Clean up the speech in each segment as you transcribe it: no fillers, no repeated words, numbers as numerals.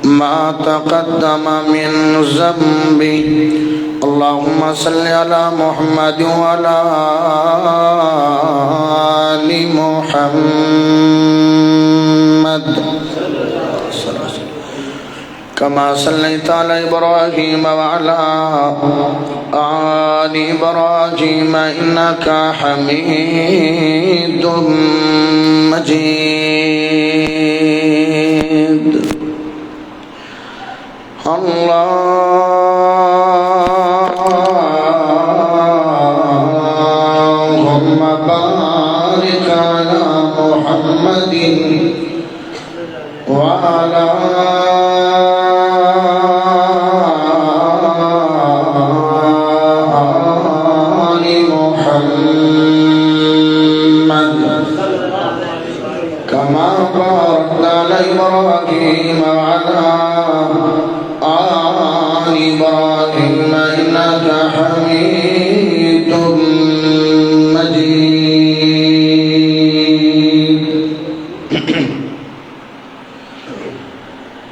ما تقدم من ذنبي اللهم صل على محمد وعلى آل محمد كما صليت على إبراهيم وعلى آل إبراهيم إنك حميد مجيد اللهم بارك على محمد وعلى آل محمد كما باركت على إبراهيم وعلى آل إبراهيم إنك حميد مجيد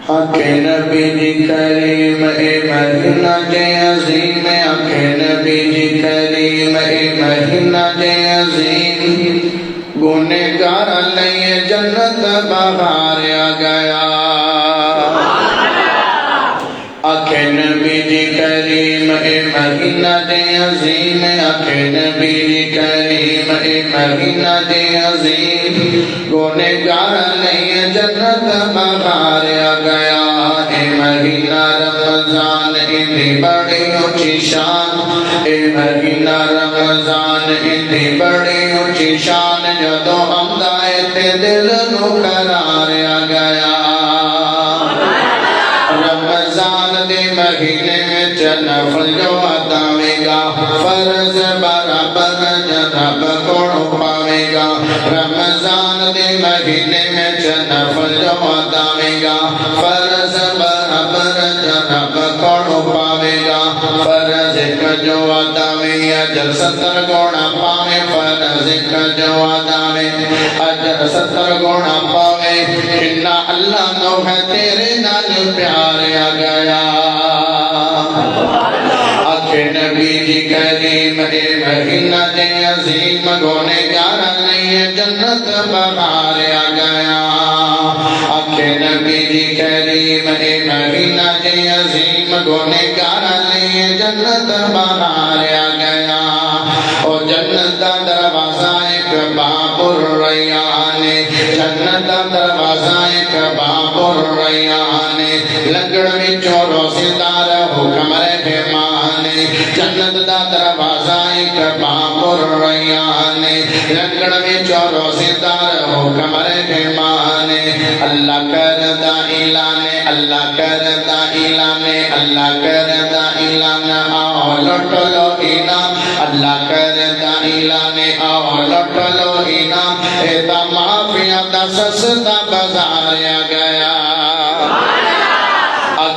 حق نبی جی کریم مہینہ جے عظیم حق نبی جی کریم مہینہ جے عظیم گنہگار لئے جنت بہار گیا حق نبی جی کریم مہینہ جے عظیم حق نبی جی کریم مہینہ جے عظیم گنہگار لئے جنت بہار گیا اے مہینہ رمضان اتنی بڑی اونچی شان اے مہینہ رمضان اتنی بڑی اونچی شان جدو حمدائے تے دل نو قرار گیا رمضان دے مہینے میں نفل جو عطاوے گا فرض برابر جناب کوڑ پاوے گا رمضان دے مہینے میں نفل جو عطاوے گا فرض برابر جناب کوڑ پاوے گا فرض جو عطاوے اجر 70 گنا پاوے فرض جو عطاوے اجر 70 گنا پاوے انہا اللہ نو ہے تیرے نال پیار گیا نبی جی کریم مہینہ دے عظیم گنہگار لئے جنت بہار گیا آنکھ نبی جی کریم مہینہ دے عظیم گنہگار لئے جنت بہار گیا او جنت دا دروازہ ایک باب الریان جنت دا دروازہ ایک باب الریان لگڑ وچوں روزدار حکم رحمان جنت دا دروازہ ایک باب الریان لگڑ وچوں روزدار حکم رحمان اللہ کردا اعلان اللہ کردا اعلان اللہ کردا اعلان آؤ لٹ لو انعام اللہ کردا اعلان آؤ لٹ لو انعام اے تا معافیہ دا سستا بازار گیا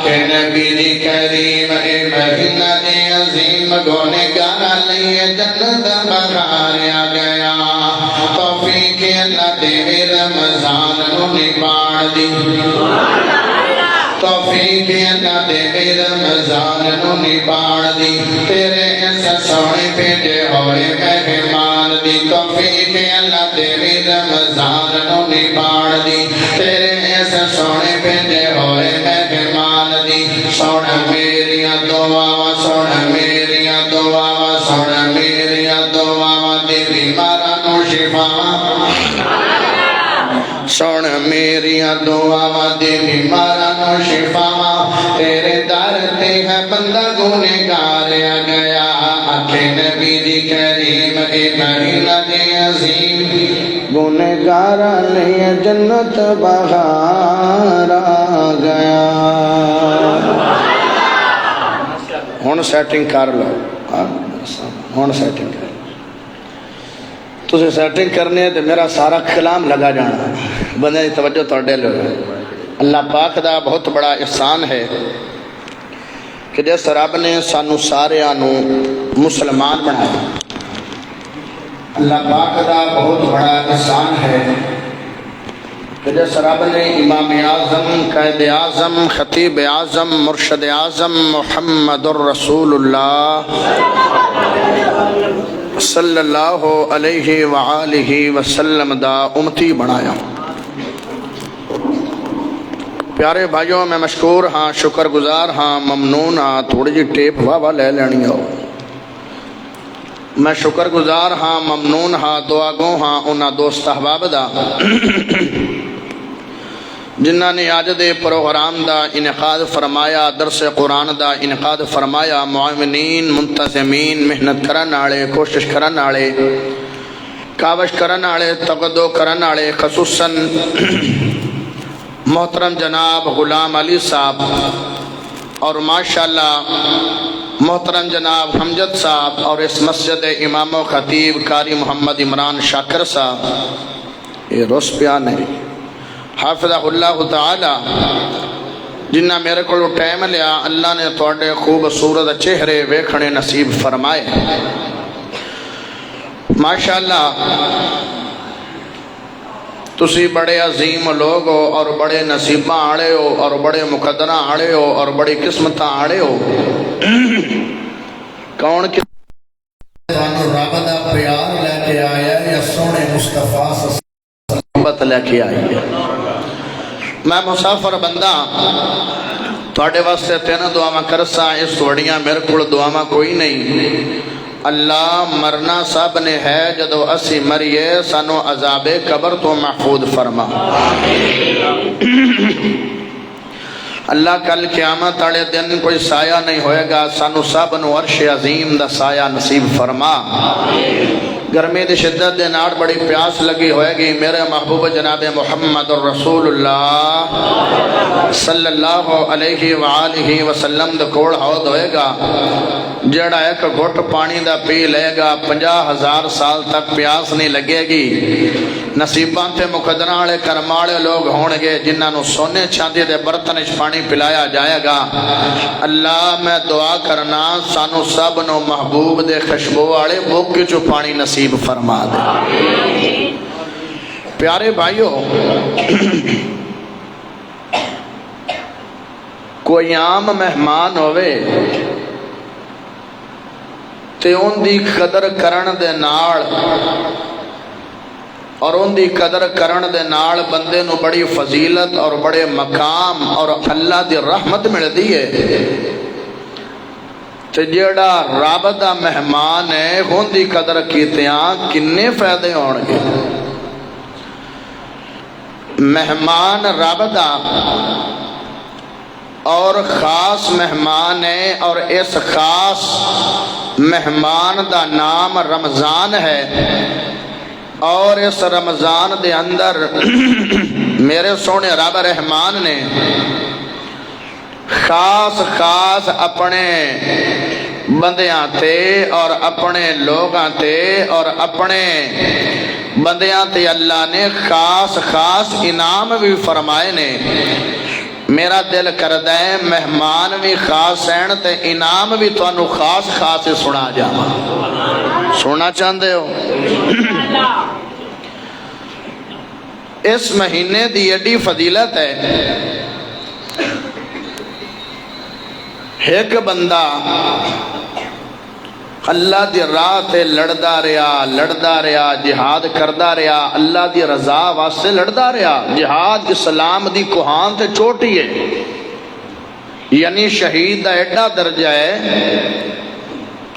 نبی جی کریم مہینہ دے عظیم گنہگار لئے جنت بہار گیا توفیق اللہ دے رمضان نو نباڑ دی توفیق اللہ دے رمضان نو نباڑ دی تیرے اس سونے بھیجے ہوئے مہمان دی توفیق اللہ دے رمضان نو نباڑ دی تیرے اس سونے بھیجے ہوئے مہمان دی سن میریاں دعاواں سن میریاں دعاواں سن میریاں دعاواں دے بیماراں نو شفاواں سن میریاں دعاواں دے بیماراں نو شفاواں تیرے در تے ہے بندہ گنہگار گیا آنکھ نبی جی کریم مہینہ دے عظیم گنہگار لئے جنت بہار گیا ہون سیٹنگ کر لو ہون سیٹنگ کر تو سے سیٹنگ کرنے ہے تو میرا سارا کلام لگا جانا بندے دی توجہ توڑے لو اللہ پاک دا بہت بڑا احسان ہے کہ جس رب نے سانو سارے آنو مسلمان بنایا اللہ پاک دا بہت بڑا احسان ہے کہ جس رب نے امام اعظم قائد اعظم خطیب اعظم مرشد اعظم محمد الرسول اللہ صلی اللہ علیہ وآلہ وسلم دا امتی بنایا. پیارے بھائیوں میں مشکور ہاں، شکر گزار ہاں، ممنون ہاں. تھوڑی جی ٹیپ واہ لے لینی ہو. میں شکر گزار ہاں، ممنون ہاں، دعا گو ہاں انہاں دوست احباب دا جنہاں نے آج دے پروگرام دا انعقاد فرمایا، درس قرآن دا انعقاد فرمایا. معاونین، منتظمین، محنت کرن آڑے، کوشش کرن آڑے، کاوش کرن آڑے، تقدو کرن آڑے، خصوصاً محترم جناب غلام علی صاحب اور ماشاءاللہ محترم جناب حمجد صاحب اور اس مسجد امام و خطیب قاری محمد عمران شاکر صاحب یہ روس پیان ہے حافظہ اللہ تعالی جنہ میرے کو ٹائم لیا. اللہ نے تھوڑے خوبصورت چہرے ویکھنے نصیب فرمائے. ماشاءاللہ تسی بڑے عظیم لوگ ہو اور بڑے نصیبہ آڑے ہو اور بڑے مقدرہ آڑے ہو اور بڑی قسمتہ آڑے ہو. کون کی رب دا پیار لے کے آیا یا سونے مصطفیٰ صحبت لے کے آئی ہے. میں مسافر بندہ تھوڑے واسطے تین دعاواں کرسا. اس وڑیاں میرے کو دعاواں کوئی نہیں. اللہ مرنا سب نے ہے، جدو اسی مریے سانو عذاب قبر تو محفوظ فرما. اللہ کل قیامت والے دن کوئی سایہ نہیں ہوئے گا، سانو سب نو عرش عظیم دا سایہ نصیب فرما. گرمی دی شدت دے نار بڑی پیاس لگی ہوئے گی. میرے محبوب جناب محمد الرسول اللہ صلی اللہ علیہ وآلہ وسلم دے کوڑ حوض ہوئے گا. جڑا ایک گھٹ پانی دا پی لے گا 50,000 سال تک پیاس نہیں لگے گی. نصیبان تے مقدرہ والے کرمالے لوگ ہون گے جنہاں نو سونے چاندی دے برتنش پانی پلایا جائے گا. اللہ میں دعا کرنا سانو سب نو محبوب دے خوشبو والے بھوک چو پانی نصیب فرما دے. پیارے بھائیو، کوئی عام مہمان ہوئے تے ان دی قدر کرن دے نال اور ان دی قدر کرن دے نال بندے نو بڑی فضیلت اور بڑے مقام اور اللہ دی رحمت مل دیئے. تے جیڑا رب دا مہمان ہے ان دی قدر کیتیاں کنے فائدے ہونگے. مہمان رب دا اور خاص مہمان ہے اور اس خاص مہمان دا نام رمضان ہے. اور اس رمضان دے اندر میرے سونے رب رحمان نے خاص اپنے بندیاں تے اور اپنے لوگاں تے اور اپنے بندیاں تے اللہ نے خاص انعام بھی فرمائے نے. میرا دل کردہ ہے مہمان بھی خاص ہیں تے انعام بھی تو انہوں خاص ہی سنا جاما. سننا چاہتے ہو؟ اس مہینے دی ایڈی فضیلت ہے. ایک بندہ اللہ دی راہ تے لڑدا رہا جہاد کردا رہا، اللہ دی رضا واسطے لڑدا رہا. جہاد اسلام دی کوہان تے چوٹی ہے. یعنی شہید دا ایڈا درجہ ہے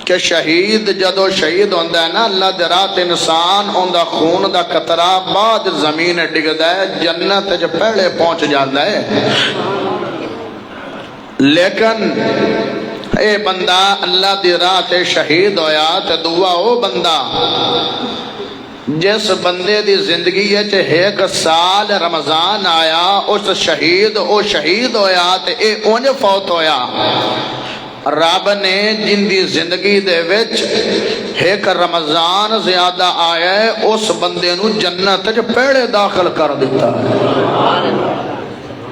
کہ شہید جدو شہید ہوندہ ہے نا اللہ دی راہ تے انسان ہوندہ خون دا قطرہ بعد زمین ڈگدا ہے، جنت جو پہلے پہنچ جاتا ہے. لیکن اے بندہ اللہ دی راہ تے شہید ہویا تے دعا او بندہ جس بندے دی زندگی ہے تے 1 سال رمضان آیا اس شہید ہویا تے اے اونج فوت ہویا. رب نے جن دی زندگی دے وچ 1 رمضان زیادہ آیا ہے اس بندے نو جنت جو پہلے داخل کر دیتا ہے.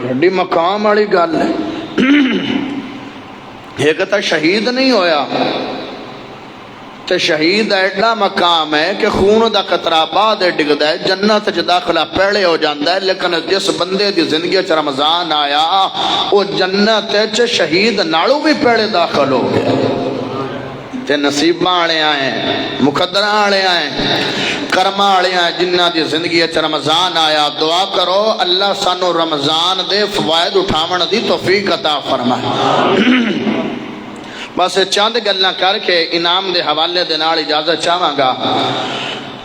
بڑی مقام والی گل ہے. ایک تا شہید نہیں ہویا تے شہید ایڈا مقام ہے کہ خون دا قطرہ بعد ڈگدا ہے، جنت چ داخلہ پہلے ہو جاندا ہے، لیکن جس بندے دی زندگی چ رمضان آیا وہ جنت چ شہید نالوں بھی پہلے داخل ہو گیا۔ تے نصیباں والے آئے مقدراں والے آئے کرما والے آئے جنہ دی زندگی چ رمضان آیا۔ دعا کرو اللہ سانو رمضان دے فوائد اٹھاون دی توفیق عطا فرمائے۔ بس چند گلاں کر کے انعام دے حوالے دے نال اجازت چاہواں گا۔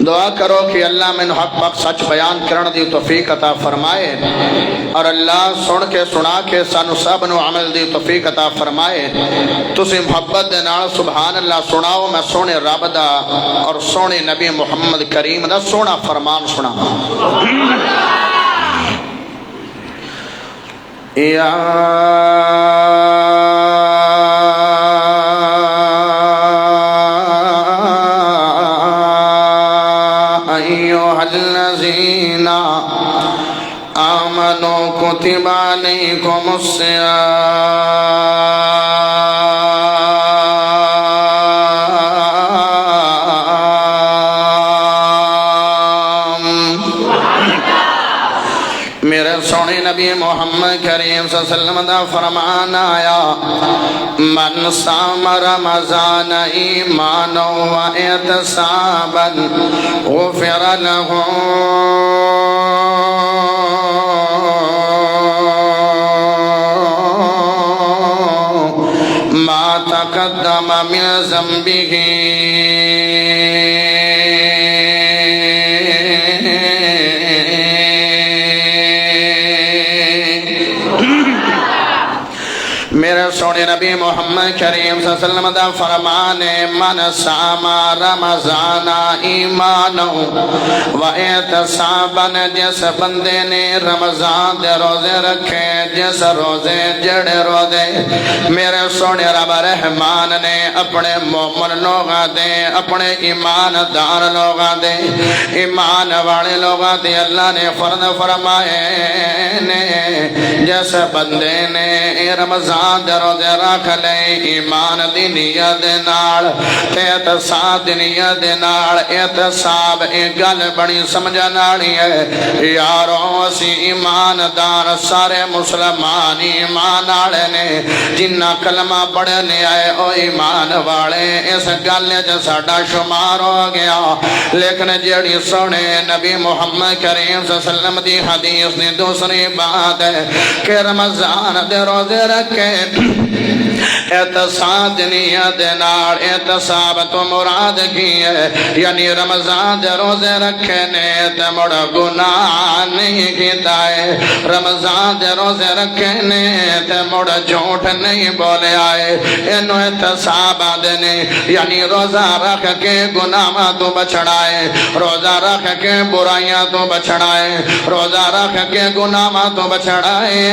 دعا کرو کہ اللہ میں حق پاک سچ بیان کرن دی توفیق عطا فرمائے، اور اللہ سن کے سنا کے سانو سب نو عمل دی توفیق عطا فرمائے۔ تسی محبت دے نال سبحان اللہ سناؤ، میں سونے رب دا اور سونے نبی محمد کریم دا سونا فرمان سنا۔ یا الذین آمنوا کتب علیکم الصیام۔ میرے سونے نبی محمد کریم صلی اللہ علیہ وسلم دا فرمان آیا، من صام رمضان ایمانا و احتسابا غفر له ما تقدم من ذنبه۔ میرے سونے نبی محمد کریم صلی اللہ علیہ وسلم دا فرمان ہے، من صام رمضان ایمانا و احتسابا، جس بندے نے رمضان دے روزے رکھے، جس روزے جڑے روزے میرے سونے رب رحمان نے اپنے مومن لوگاں دے، اپنے ایماندار لوگاں دے، ایمان والے لوگاں دے اللہ نے فرض فرمائے نے، جس بندے نے رمضان دے روزے رکھ لے ایمان دی نیت دے نال تے احتساب دی نیت دے نال۔ احتساب ایک گل بڑی سمجھن والی ہے یارو، اسی ایماندار سارے مسلمان ایمان والے نے، جنہ کلمہ پڑھنے آئے او ایمان والے، اس گل وچ ساڈا شمار ہو گیا۔ لیکن جڑی سونے نبی محمد کریم صلی اللہ علیہ وسلم دی حدیث دی دوسری بات ہے کہ رمضان دے روزے رکھے احتساب نیت دے نال، احتساب تو مراد کی ہے یعنی رمضان دے روزے رکھے نے تے مڑ گناہ نہیں کیتا ہے، رمضان دے روزے رکھے نے تے مڑ جھوٹ نہیں بولے آئے، انہوں احتساب آدھے نے یعنی روزہ رکھ کے گناہ تو بچڑائے، روزہ رکھ کے برائیاں تو بچڑائے، روزہ رکھ کے گناہ تو بچڑائے۔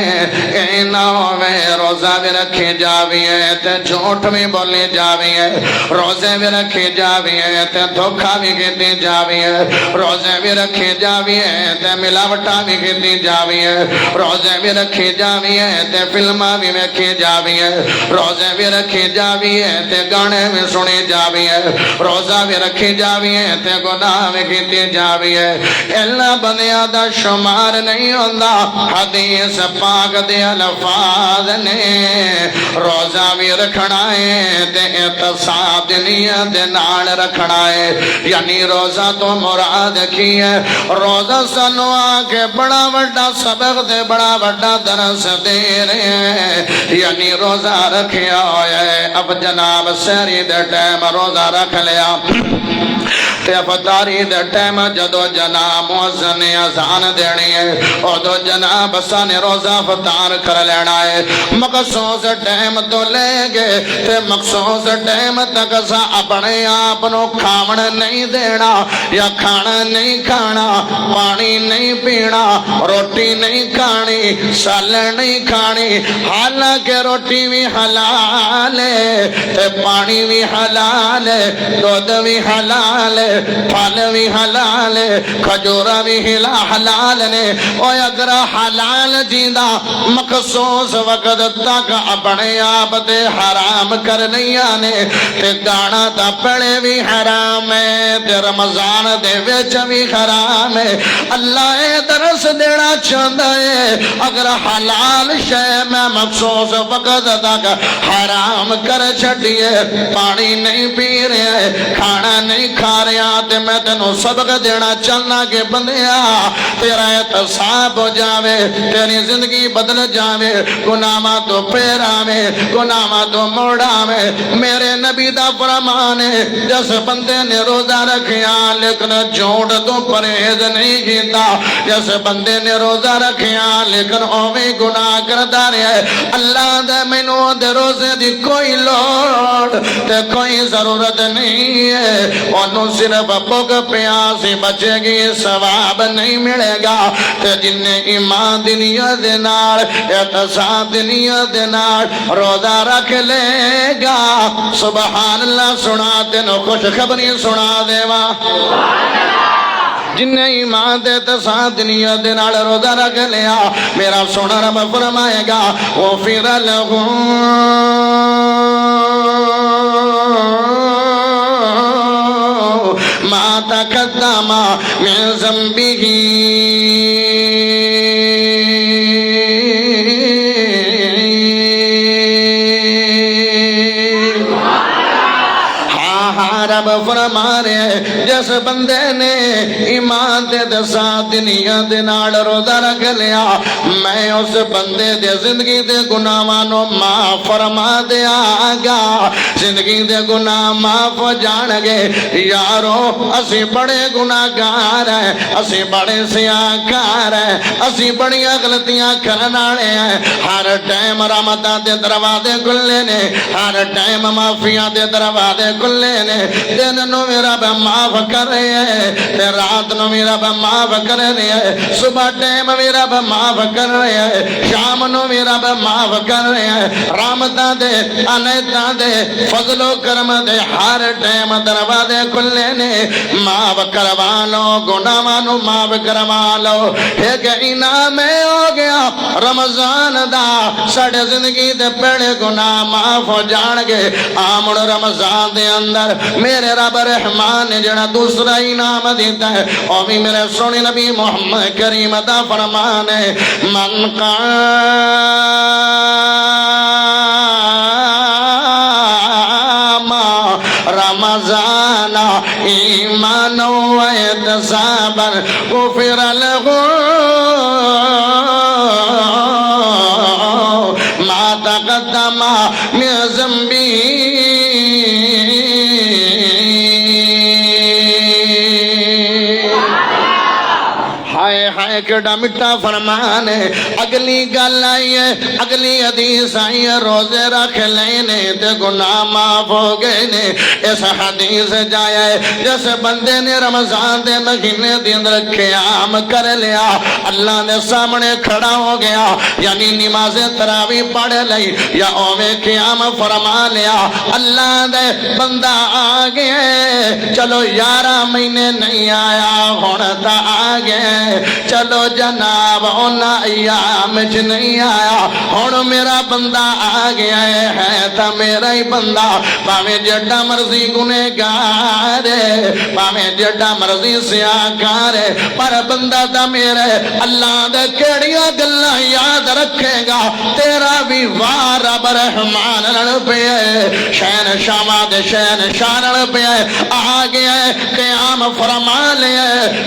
اینہوں میں روزہ بھی رکھی جاوی ہے تے جھوٹ بھی بولی جاوی ہے، روزے بھی رکھی جاوی ہے تے دھوکھا بھی کیتی جاوی ہے، روزے بھی رکھی جاوی ہے تے ملاوٹا بھی کیتی جاوی ہے، روزے بھی رکھی جاوی ہے تے فلماں بھی ویکھی جاوی ہے، روزے بھی رکھی جاوی ہے تے گانے بھی سنی جاوی ہے، روزہ بھی رکھی جاوی ہے تے گناہ بھی کیتی جاوی ہے۔ اللہ بندیاں دا شمار نہیں ہوندا، حدیث پاک دے الفاظ نے روزہ بھی رکھنا ہے تے احتساب نیت دے نال رکھنا ہے، یعنی روزہ تو مراد کی ہے، روزہ سانو آکے بڑا بڑا سبق دے بڑا بڑا درس دے رہے ہیں، یعنی روزہ رکھیا ہویا ہے۔ اب جناب سحری دے ٹائم روزہ رکھ لیا تے افطاری دے ٹائم جدو جناب مؤذن نے اذان دینی ہے ادو جناب اساں نے روزہ افطار کر لینا ہے، مخصوص ٹائم تو لے گے تے مخصوص ٹائم تک اساں اپنے آپ نو کھاون نہیں دینا یا کھانا نہیں کھانا، پانی نہیں پینا، روٹی نہیں کھانی، سالن نہیں کھانی، حالانکہ روٹی بھی حلال ہے تے پانی بھی حلال ہے، دودھ بھی حلال ہے، پھل بھی حلال ہے کھجورا بھی حلال نے اور اگر حلال جیندہ مخصوص وقت تک اپنے آپ تے حرام کر لیا نے تے گانا تا پڑے بھی حرام ہے تے رمضان دے وچ بھی حرام ہے اللہ اے درس دینا چاہتا ہے اگر حلال شے میں مخصوص وقت تک حرام کر چھڑیے پانی نہیں پی رہے کھانا نہیں کھا رہا تے میں تینوں سبق دینا چاہنا کہ بندیا تیرا احتساب ہو جاوے تیری زندگی بدل جاوے گناہاں تو پھیراوے گناہاں تو موڑاوے میرے نبی دا فرمان ہے جس بندے نے روزہ رکھیا لیکن جھوٹ تو پرہیز نہیں کیتا جس بندے نے روزہ رکھیا لیکن اوویں گناہ کردا رہیا اللہ دے مینوں دے روزے دی کوئی لوڑ تے کوئی ضرورت نہیں ہے انہوں صرف بھوک پیاس بچے گی ثواب نہیں ملے گا تے جن نے ایمان دی نیت دے نال احتساب دی نیت دے نال روزہ رکھ لے گا سبحان اللہ سنا تینوں خوش خبری سنا دیواں جن نے ایمان دے احتساب دی نیت دے نال روزہ رکھ لیا میرا سونا رب فرمائے گا غفر لہم ما تقدم من ذنبه رب فرما رہے جس بندے نے ایمان دے ساتھ نیت دے نال روزہ رکھ لیا میں اس بندے دے زندگی دے گناہاں نو معاف فرما دیا گا زندگی دے گناہ معاف ہو جان گے یارو اسی بڑے گناہگار ہیں اسی بڑے سیاہکار ہیں اسی بڑی غلطیاں کرن والے ہیں ہر ٹائم رحمتاں دے دروازے کھلے نے ہر ٹائم معافیاں دے دروازے کھلے نے دن نو میرا رب معاف کر رہے ہیں تے رات نو میرا رب معاف کر رہے ہیں صبح ٹائم میرا رب معاف کر رہے ہیں شام نو میرا رب معاف کر رہے ہیں رحمتاں دے عنایتاں دے فضل و کرم دے ہر ٹائم دروازے کھلے نے معاف کروا لو گناہاں نو معاف کروا لو ایک انعام ہو گیا رمضان دا ساڈے زندگی دے پہلے گناہ معاف ہو جان گے آمڑ رمضان دے اندر میرے رب رحمان نے جڑا دوسرا انعام دیتا ہے اور بھی میرے سونے نبی محمد کریم دا فرمان ہے من قام رمضان ایمانا و احتسابا غفر له ما تقدم من ذنبه کیڑا مٹا فرمان ہے اگلی گل آئی ہے اگلی حدیث آئی ہے روزے رکھ لینے تے گناہ معاف ہو گئے نے اس حدیث جایا ہے جس بندے نے رمضان دے مہینے دے اندر قیام کر لیا اللہ نے سامنے کھڑا ہو گیا یعنی نماز تراویح پڑھ لئی یا اوے قیام فرما لیا اللہ دے بندہ آگئے چلو 11 مہینے نہیں آیا ہونتا آگئے چلو جناب اونا ایام چ نہیں آیا ہن میرا بندہ آ گیا ہے تا میرا ہی بندہ پاویں جڈا مرضی گنہگار ہے پاویں جڈا مرضی سیاہکار ہے پر بندہ تا میرا ہے اللہ دے کیڑیاں گلاں یاد رکھے گا تیرا بھی واہ رب رحمان نال پیا شہن شاہ دے شہن شاہ نال پیا آ گیا قیام فرما لیا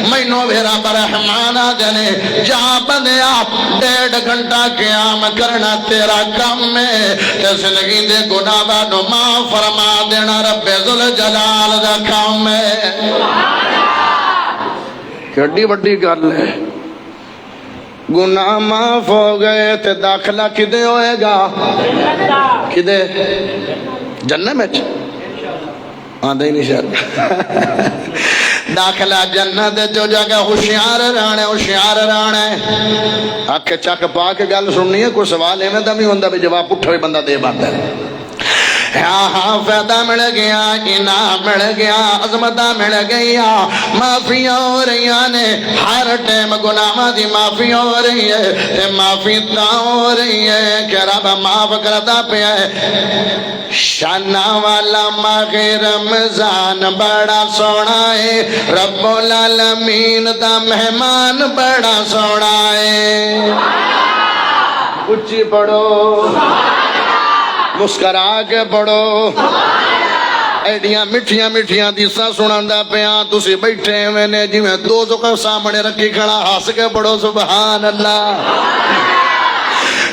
مینوں میرا رحمان جنے جا بندیا 1.5 گھنٹہ قیام کرنا تیرا کام ہے تے زندگی دے گناہاں نو معاف فرما دینا رب ذوالجلال دا کام ہے کیڑی وڈی گل ہے گناہ معاف ہو گئے تے داخلہ کدے ہوئے گا کدے جنت میں آدھے نہیں شاید داخلہ جنت جو جگہ ہوشیار رانے اکھ چک پا کے گل سننی ہے کوئی سوال ہے میں دا بھی ہوندا بھی جواب پٹھا بھی بندہ دے باندا ہے ہاں فائدہ مل گیا، انعام مل گیا، عظمت مل گئی، معافیاں ہو رہی نے، ہر ٹائم گناہاں دی معافی ہو رہی ہے، تے معافی تا ہو رہی ہے کہ رب معاف کرتا پیا ہے۔ شانہ والا ماہ رمضان بڑا سونا ہے، رب العالمین دا مہمان بڑا سونا ہے۔ اچھی پڑھو، مسکرا کے پڑھو، ایڈیاں مٹھیاں مٹھیاں دیساں سناندا پیاں، تسی بیٹھے ہوئے نے جی میں دوزخ سامنے رکھی کھڑا، ہنس کے پڑھو سبحان اللہ۔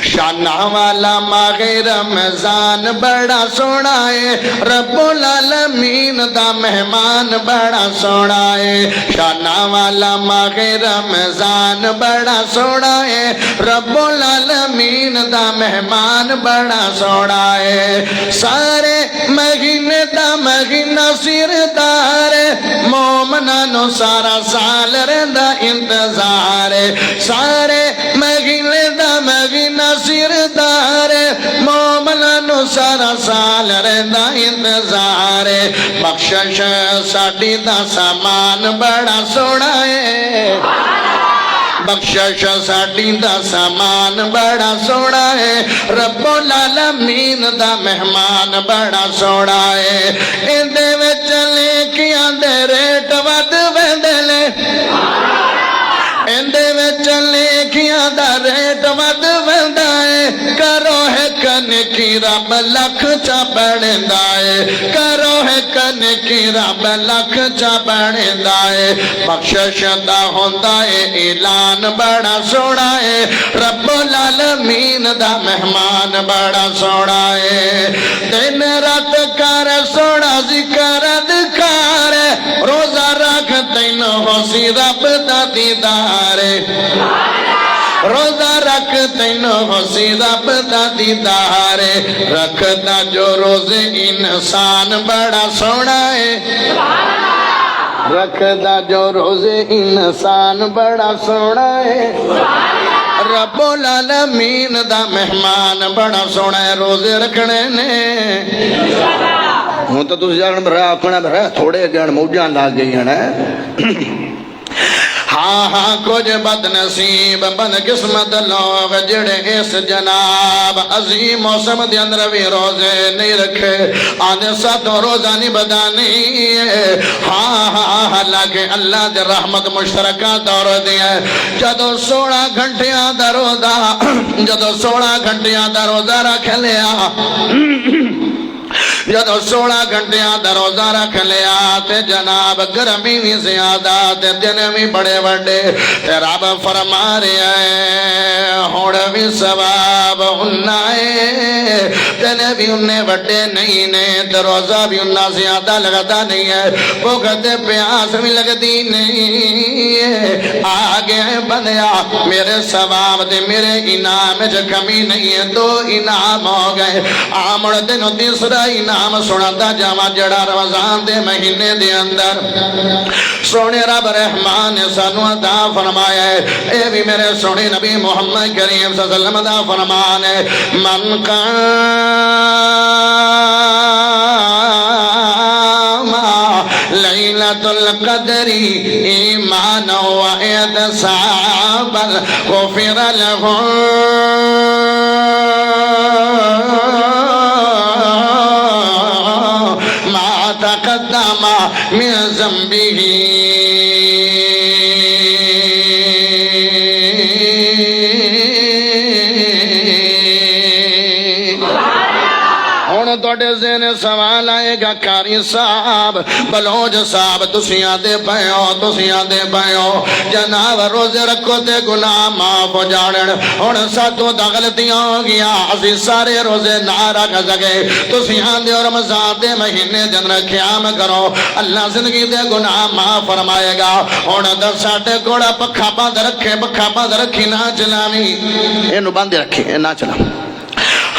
شانہ والا ماہ رمضان بڑا سونا ہے، رب العالمین دا مہمان بڑا سونا ہے۔ شانہ والا ماہ رمضان بڑا سونا ہے، رب العالمین دا مہمان بڑا سونا ہے۔ سارے مہینے دا مہینہ سردار، مومناں نو سارا سال رہندا انتظار، سارے مہینے دا مہینہ سردار، مومناں نو سارا سال رہندا انتظار، بخشش ساڈی دا سامان بڑا سونا ہے، بخشش ساڈی دا سامان بڑا سونا ہے، رب العالمین دا مہمان بڑا سونا ہے۔ اندے وچ لیکیاں دے ریٹ ود ویندے نے، اندے وچ لیکیاں دا ریٹ ود ویندا ہے، کرو ہے کنکی رب لکھ چا بڑھندا ہے، کرو ہے کنکی رب لکھ چا بڑھندا ہے۔ بخشش دا ہوندا ہے اعلان بڑا سونا ہے، رب العالمین دا مہمان بڑا سونا ہے۔ دن رات کر سونا ذکر اذکار، روزہ رکھ تینوں ہوسی رب دا دیدار، روزہ رکھ تینوں ہوسی رب دا دیدار، رکھتا جو روزے انسان بڑا سونا ہے، رکھتا جو روزے انسان بڑا سونا ہے، رب العالمین دا مہمان بڑا سونا ہے۔ روزے رکھنے نے ہوں تو تسی جان بھرا اپنا بھرا تھوڑے جان موجاں لاگ گئی ہیں۔ ہاں ہاں کچھ بد نصیب بد قسمت لوگ جڑے اس جناب عظیم موسم دے اندر بھی روزے نہیں رکھے، آدھے ساتوں روزہ نہیں بدانی ہے۔ ہاں ہاں حالانکہ اللہ دے رحمت مشترکہ دور دیا ہے، جدو 16 گھنٹیاں دا روزہ، جدو 16 گھنٹیاں دا روزہ رکھ لیا، جدو 16 گھنٹیاں دا روزہ رکھ لیا تے جناب گرمی بھی زیادہ تے دن بھی بڑے بڑے، تے رب فرما رہے ہیں ہوڑ بھی ثواب انہا ہے، دن بھی انہیں بڑے نہیں نے، تے روزہ بھی انہا زیادہ لگتا نہیں ہے، بھوک تے پیاس بھی لگتی نہیں ہے۔ آگے بندیا میرے ثواب تے میرے انعام جو کمی نہیں ہے، 2 انعام ہو گئے، آمڑ دنوں تیسرا انعام سناتا جاوا جڑا رمضان دے مہینے دے اندر سونے رب رحمان نے سانو عطا فرمایا ہے۔ اے بھی میرے سونے نبی محمد کریم صلی اللہ علیہ وسلم دا فرمان ہے، من لیلۃ القدر ایمانا و احتسابا غفر له ما تقدم من ذنبه۔ توڑے ذہن سوال آئے گا کاری صاحب بلوج صاحب تسیاں دے پہیو جناب روزے رکھو تے گناہ معاف ہو جاڑن، ہون ساتوں دا غلطیاں ہو گیا اسی سارے روزے نہ رکھ سکے، تسیاں دے اور رمضان دے مہینے دن قیام کرو اللہ زندگی دے گناہ معاف فرمائے گا۔ ہون در ساٹے کوڑا پکھا بند رکھے، پکھا بند رکھی نہ چلاویں، اینو بند رکھی نہ چلا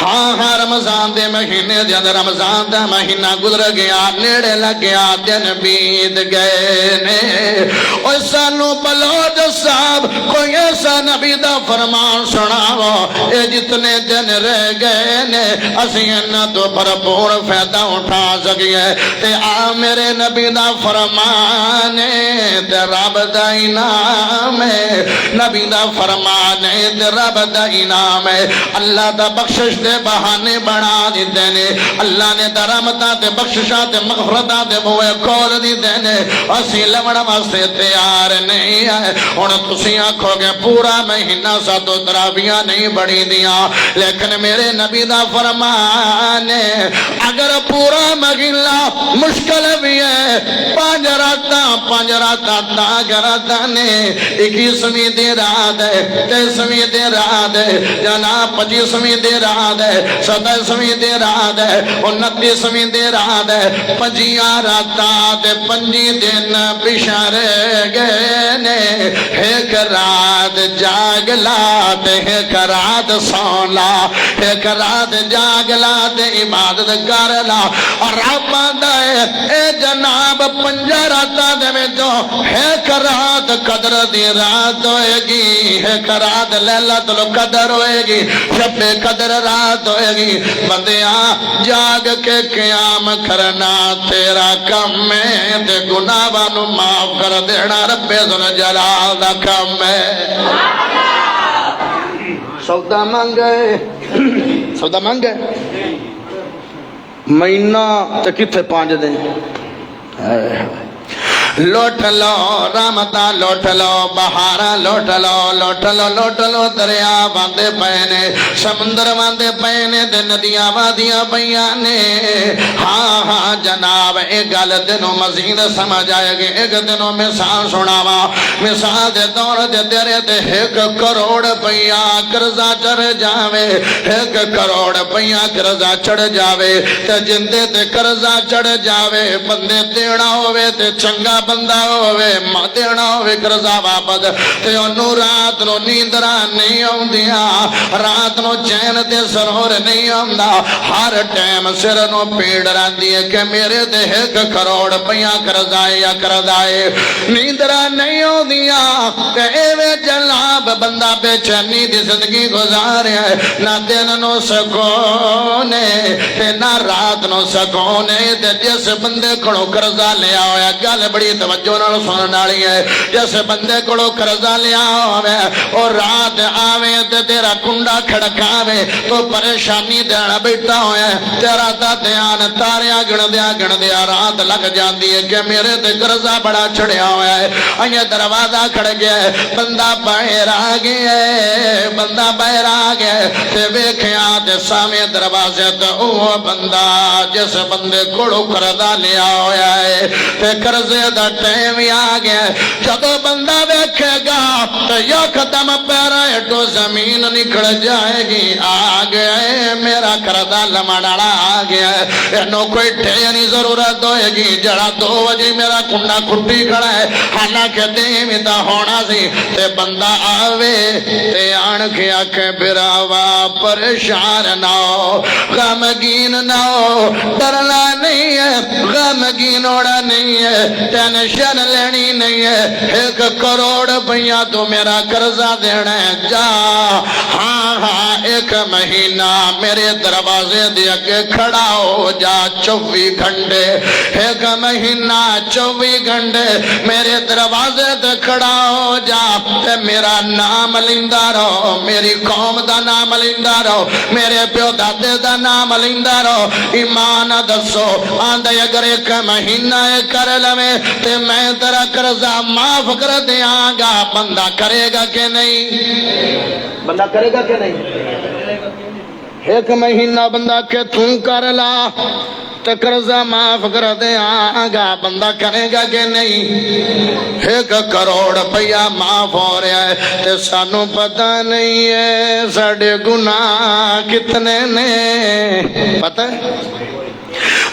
ہاں ہاں رمضان دے مہینے دے اندر رمضان دا مہینہ گزر گیا نیڑے لگیا دن بیت گئے نے اور سانو بلوچ صاحب کوئی ایسا نبی دا فرمان سناو اے جتنے دن رہ گئے نے اسی انہاں تو بھرپور فائدہ اٹھا سکیے تے آ میرے نبی دا فرمان ہے تے رب دا انعام ہے نبی دا فرمان ہے تے رب دا انعام ہے اللہ دا بخشش دے بہانے بنا دیتے نے اللہ نے دا رحمتاں تے بخششاں تے مغفرتاں تے بوئے کھول دیتے نے اسی لمڑ واسطے تیار نہیں ہے ہن تسی آکھو گے پورا مہینہ ساتوں تراویاں نہیں بڑھی دیاں لیکن میرے نبی دا فرمان ہے اگر پورا مہینہ مشکل بھی ہے پانچ راتاں تا گراتا نے 21ویں دی رات ہے 23ویں دی رات ہے جناب 25ویں دی رات ہے 27ویں دی رات ہے 29ویں دی رات ہے 5 راتاں تے 5 دن پیچھے رہ گئے نے ایک رات جاگ لا تے ایک رات سو لا ایک رات جاگ لا تے عبادت کر لا اور رب دے اے جناب 5 راتاں دے وچوں ایک رات قدر دی رات ہوئے گی ایک رات لیلۃ القدر ہوئے گی شب قدر رات ہوئے گی بندیاں جاگ کے قیام کرنا تیرا کم ہے تے گناہاں نوں معاف کر دینا رب ذوالجلال دا کم ہے سودا مانگے مہینہ تے کتھے 5 دن لوٹ لو رحمتاں لوٹ لو بہاراں لوٹ لو دریا باندے پینے سمندر باندے پینے تے ندیاں وادیاں پیاں نے ہاں جناب ایک گل تینوں مزید سمجھ آئے گی ایک تینوں مثال سناوا مثال دے دور دے تیرے تے 1 کروڑ روپیہ قرضہ چڑھ جاوے 1 کروڑ روپیہ قرضہ چڑھ جاوے تے جندے تے قرضہ چڑھ جاوے بندے دینا ہوئے تے چنگا بندہ ہوئے ماں دینا ہوئے قرضہ واپس تے انہوں رات نو نیندرہ نہیں ہوندیاں رات نو چین تے سرور نہیں ہوندا ہر ٹائم سر نو پیڑ رہندی ہے کہ میرے تے 1 کروڑ روپیہ قرضہ ہے نیندرہ نہیں ہوندیاں تے ایویں جناب بندہ بے چینی دی زندگی گزارے نہ دن نو سکونے تے نہ رات نو سکونے تے جس بندے کڑو قرضہ لیا ہویا گل بڑی توجہ نال سنن والی ہے جس بندے کولوں قرضہ لیا ہوے اور رات آوے تے تیرا کنڈا کھڑکاوے تو پریشانی دینا بیٹھا ہویا ہے تیرا تا دھیان تاریاں گندیا رات لگ جاندی ہے کہ میرے تے قرضہ بڑا چڑھیا ہویا ہے اے دروازہ کھڑ گیا ہے بندہ باہر آ گیا ہے تے ویکھیا تے سامنے دروازے تے او بندہ جس بندے کولوں قرضہ لیا ہویا ہے تے قرضے دا ٹائم آ گیا جدو بندہ ویکھے گا تو یکدم پیرا ہٹو زمین نکل جائے گی آ گیا ہے میرا قرضہ لمڑاڑا آ گیا ہے انہوں کوئی ٹھیری ضرورت ہوئے گی جڑا 2 بجے میرا کنڈا کھٹی کھڑا ہے حالانکہ دیمی تا ہونا سی تے بندہ آوے تے آن کے آکھے براوا پریشان نہ ہو غمگین نہ ہو ڈرنا نہیں ہے غمگین ہونا نہیں ہے ٹینشن لینی نہیں ہے 1 کروڑ روپیہ تو میرا قرضہ دینا ہے جا ہاں 1 مہینہ میرے دروازے دے اگے کھڑا ہو جا 24 گھنٹے 1 مہینہ 24 گھنٹے میرے دروازے دے کھڑا ہو جا تے میرا نام لیندا رہو میری قوم دا نام لیندا رہو میرے پیو دادے دا نام لیندا رہو ایمان دسو آندے اگر 1 مہینہ کر لوے تے میں تیرا قرضہ معاف کر دیاں گا بندہ کرے گا کہ نہیں 1 مہینہ بندہ کہ تم کر لا تے قرضہ معاف کر دیاں گا بندہ کرے گا کہ نہیں 1 کروڑ روپیہ معاف ہو رہا ہے تے سانو پتہ نہیں ہے ساڈے گناہ کتنے نے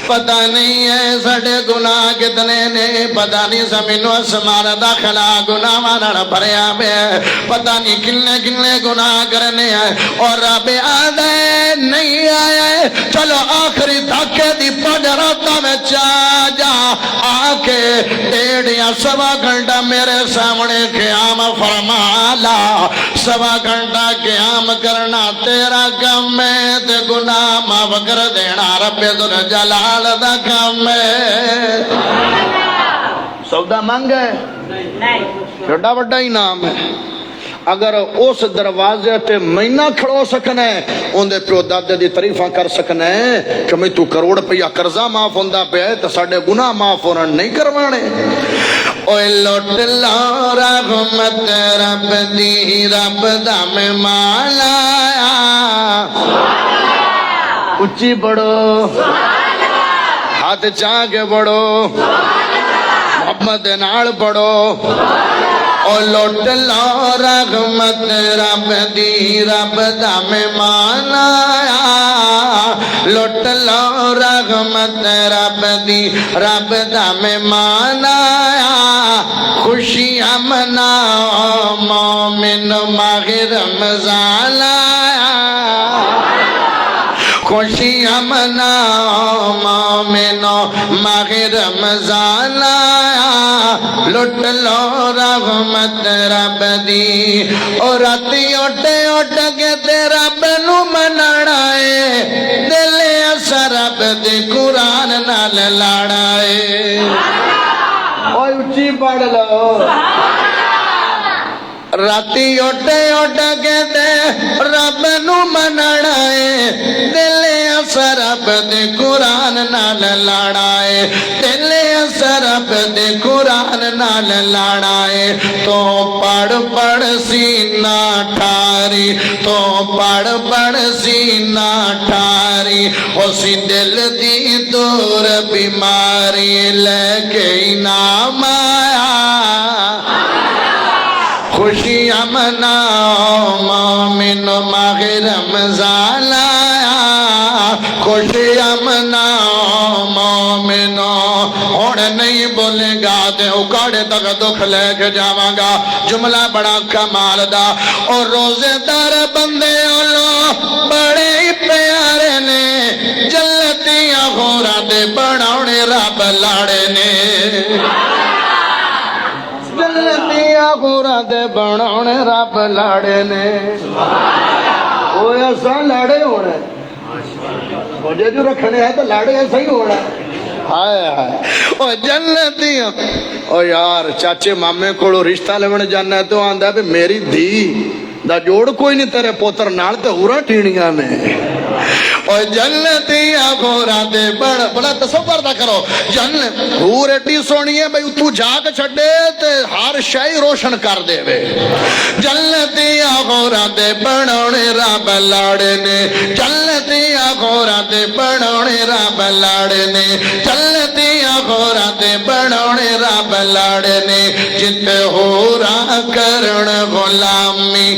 پتہ نہیں ہے ساڈے گناہ کتنے نے پتہ نہیں زمین و آسمان دا خلا گناہاں نال بھریا پیا پتہ نہیں کنے گناہ کرنے ہیں اور رب آدھے نہیں چلو آخری دھاکے دی پجراتا میں جا آکے 1.5 یا 1.25 گھنٹہ میرے سامنے قیام فرما لا 1.25 گھنٹہ قیام کرنا تیرا کم ہے تے گناہ معاف کر دینا رب ذوالجلال دا کم ہے سودا مانگ ہے چھوٹا بڑا ہی نام ہے اگر اس دروازے تے مہینہ کھڑو سکنا ہے ان دے پیو دادے دی تعریفاں کر سکنا ہے کہ میں تو کروڑ روپیہ قرضہ معاف ہوندا پیا ہے تے ساڈے گناہ معاف ہونا نہیں کروانے اوے لوٹ لو رحمت رب دی رب دا میں مالا اچھی بڑھو ہاتھ چاہ کے بڑھو محمد نال پڑھو او لوٹ لو رحمت رب دی رب دا مہمان آیا لوٹ لو رحمت رب دی رب دا مہمان آیا خوشیاں مناؤ مومن ماہ رمضان آیا خوشیاں مناؤ مومنو ماہ رمضان آیا لٹ لو رحمت رب دی اور راتی اٹھ کے تے رب نو منانا ہے دل اسا رب دی قرآن نال لاڑا ہے اوہ اچھی پڑھ لو راتی اٹھ کے دے رب نو منانا ہے دل اسا رب دے قرآن نال لاڑا ہے دل اسا رب دے قرآن نال لاڑا ہے تو پڑھ سینہ ٹھاری تو پڑھ سینہ ٹھاری اسی دل دی دور بیماری لے کے انعام آیا خوشیاں مناؤ مومن ماہ رمضان آیا خوشیاں مناؤ مومنو اور نہیں بولے گا تے اکاڑے تک دکھ لے کے جاواں گا جملہ بڑا کمال دا اور روزے دار بندے اولو بڑے ہی پیارے نے جلتیاں غورا دے بڑھونے رب لاڑے نے جلتیاں غورا دے بڑھونے رب لاڑے نے وہ ایسا لاڑے ہونے مجھے جو رکھنے ہے تو لاڑے ایسا ہی ہونا ہائے ہائے او جنتیاں او یار چاچے مامے کوڑو رشتہ لیون جانا ہے تو آندہ ہے میری دھی دا جوڑ کوئی نہیں تیرے پوتر نال تے ہورا ٹھینیاں نے او جنتیاں غورا دے بڑا تصور دا کرو جنت ہور ایٹی سونی ہے بھئی تو جاگ چھڑے تے ہر شئی روشن کر دے وے جنتیاں غورا دے بڑھونے رب لاڑے نے جنتیاں غورا دے بڑھونے رب لاڑے نے جنتیاں غورا دے بڑھونے رب لاڑے نے جتے ہورا کرن غلامی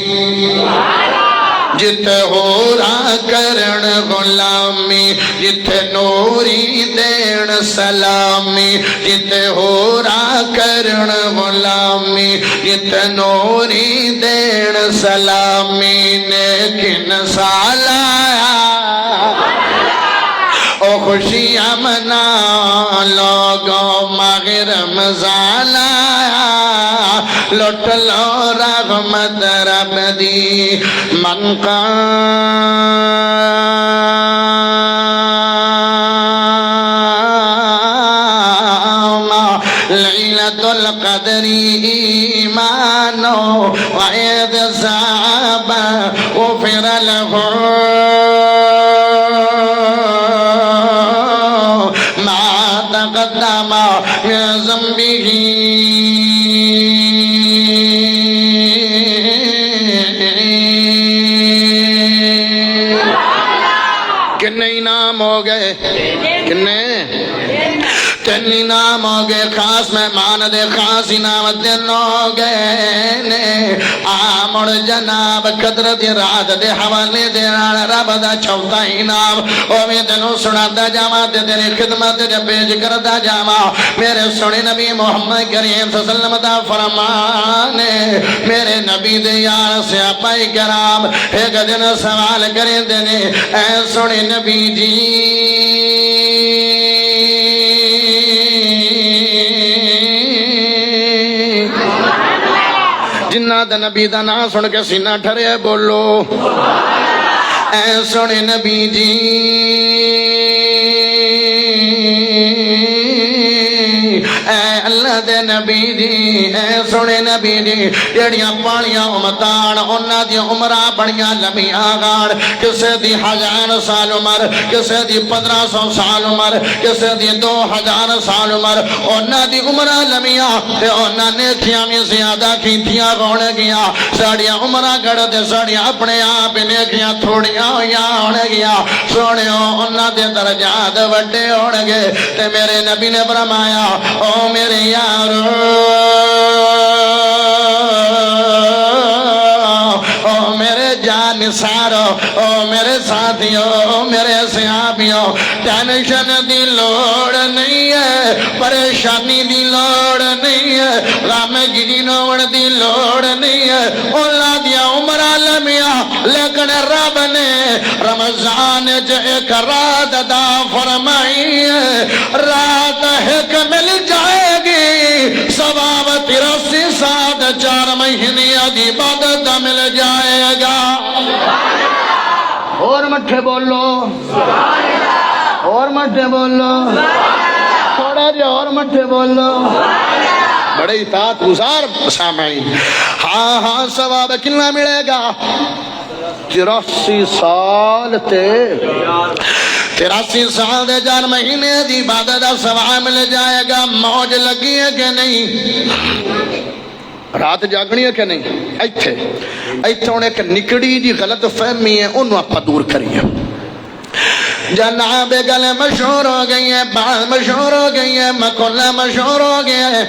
جتے ہورا کرن غلامی جتے نوری دین سلامی جتے ہورا کرن غلامی جتے نوری دین سلامی نیکن سالایا او خوشیاں منا لوگوں ماہ رمضان آیا لٹ لو رحمت رب دی من قام لیلۃ القدر ایمانو واحتساب غفر له تقدم من ذنبه کتنے انعام ہو گئے کتنے تین انعام ہو گئے خاص مہمان دے خاص انعام تین ہو گئے نے آمڑ جناب قدر دی رات دے حوالے دے رب دا چوتھا انعام او میں تینوں سناتا جاواں تے تیری خدمت دے پیش کرتا جاواں میرے سونے نبی محمد کریم صلی اللہ علیہ وسلم دا فرمان ہے میرے نبی دے یار صحابہ کرام ایک دن سوال کریں تے نے اے سونے نبی جی جنہ دا نبی دا نام سن کے سینہ ٹھرے بولو اے سونے نبی جی اے اللہ دے نبی جی اے سونے نبی جی جڑیاں پالیاں امتان انہاں دی عمرہ بڑیاں لمیاں گاڑ کسے دی 1000 سال عمر کسے دی 1500 سال عمر کسے دی 2000 سال عمر انہاں دی عمرہ لمیاں تے انہاں نیکیاں میں زیادہ کیتیاں گون گیا ساڑیاں عمرہ گڑ دے ساڑیاں اپنے آپ نیکیاں تھوڑیاں ہویاں ہون گیا سونے انہاں دے درجات وڈے ہون گے تے میرے نبی نے فرمایا او میرے یارو او میرے جان سارو او میرے ساتھیوں او میرے صحابیوں ٹینشن دی لوڑ نہیں ہے پریشانی دی لوڑ نہیں ہے غمگینی نوڑ دی لوڑ نہیں ہے اللہ دیا عمرہ لمیاں لیکن رب نے رمضان جو ایک رات دا فرمائی ہے رات ایک مل جائے گی ثواب 83 سات 4 مہینے دی عبادت مل جائے گا اور مٹھے بولو اور مٹھے بولو تھوڑا جو اور مٹھے بولو بڑے اطاعت گزار سامعین ہاں ہاں ثواب کتنا ملے گا 83 سال تے 83 سال دے 4 مہینے دی عبادت دا ثواب مل جائے گا موج لگی ہے کہ نہیں رات جاگنی ہے کہ نہیں ایتھے انہیں ایک نکڑی جی غلط فہمی ہے انہوں آپ دور کریے جناب گلے مشہور ہو گئی ہے بات مشہور ہو گئی ہے مکھلہ مشہور ہو گیا ہے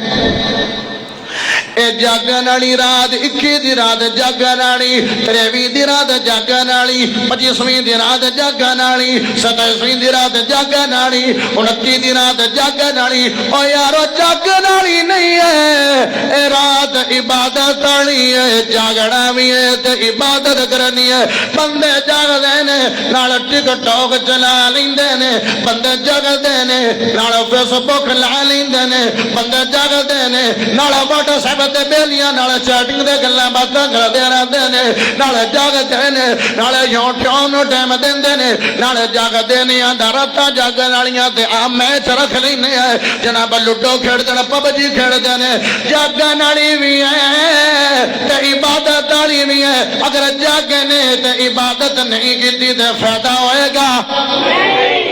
اے جاگن والی رات 21 دی رات جاگن والی 23 دی رات جاگن والی 25ویں دی رات جاگن والی 27ویں دی رات جاگن والی 29 دی رات جاگن والی او یارو جاگن والی نہیں ہے اے رات عبادت والی ہے جاگنا بھی ہے تے عبادت کرنی ہے بندے جاگدے نے نال ٹک ٹاک چلا لیندے نے بندے جاگدے نے نال فیس بک لا لیندے نے بندے جاگدے نے نال واٹس ایپ تے بیلیاں نال چیٹنگ دے گلاں باتاں کردے رہندے نے نال جاگدے نے نال یوٹیوب نو ٹائم دیندے نے نال جاگدے نے آندا راتاں جاگن والیاں تے آ میچ رکھ لیندے ہیں جناب لوڈو کھیڈدے نے PUBG کھیڈدے نے جاگن والی وی ہے تے عبادت والی وی ہے اگر جاگے نے تے عبادت نہیں کیتی تے فائدہ ہوئے گا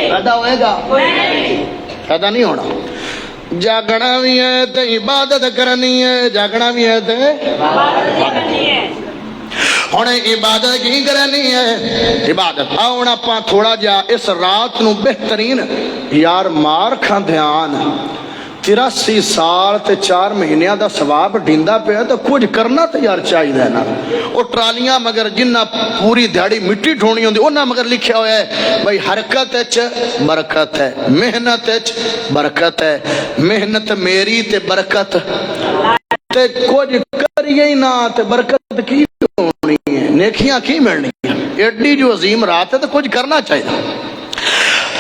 فائدہ ہوئے گا فائدہ نہیں ہونا جاگنا بھی ہے تے عبادت کرنی ہے جاگنا بھی ہے تے ہونے عبادت کی کرنی ہے عبادت آؤں اپا تھوڑا جا اس رات نو بہترین یار مار کھان دھیان 83 سال تے 4 مہینیاں دا ثواب ڈیندا پیا تو کچھ کرنا تے یار چاہیے ہے نا او ٹرالیاں مگر جنہ پوری دھیاڑی مٹی ڈھونی ہوندی انہاں مگر لکھیا ہوا ہے بھائی حرکت وچ برکت ہے محنت وچ برکت ہے محنت میری تے برکت تے کچھ کریے ہی نہ تے برکت کی ہونی ہے نیکیاں کی ملنی ہے ایڈی جو عظیم رات ہے تو کچھ کرنا چاہیے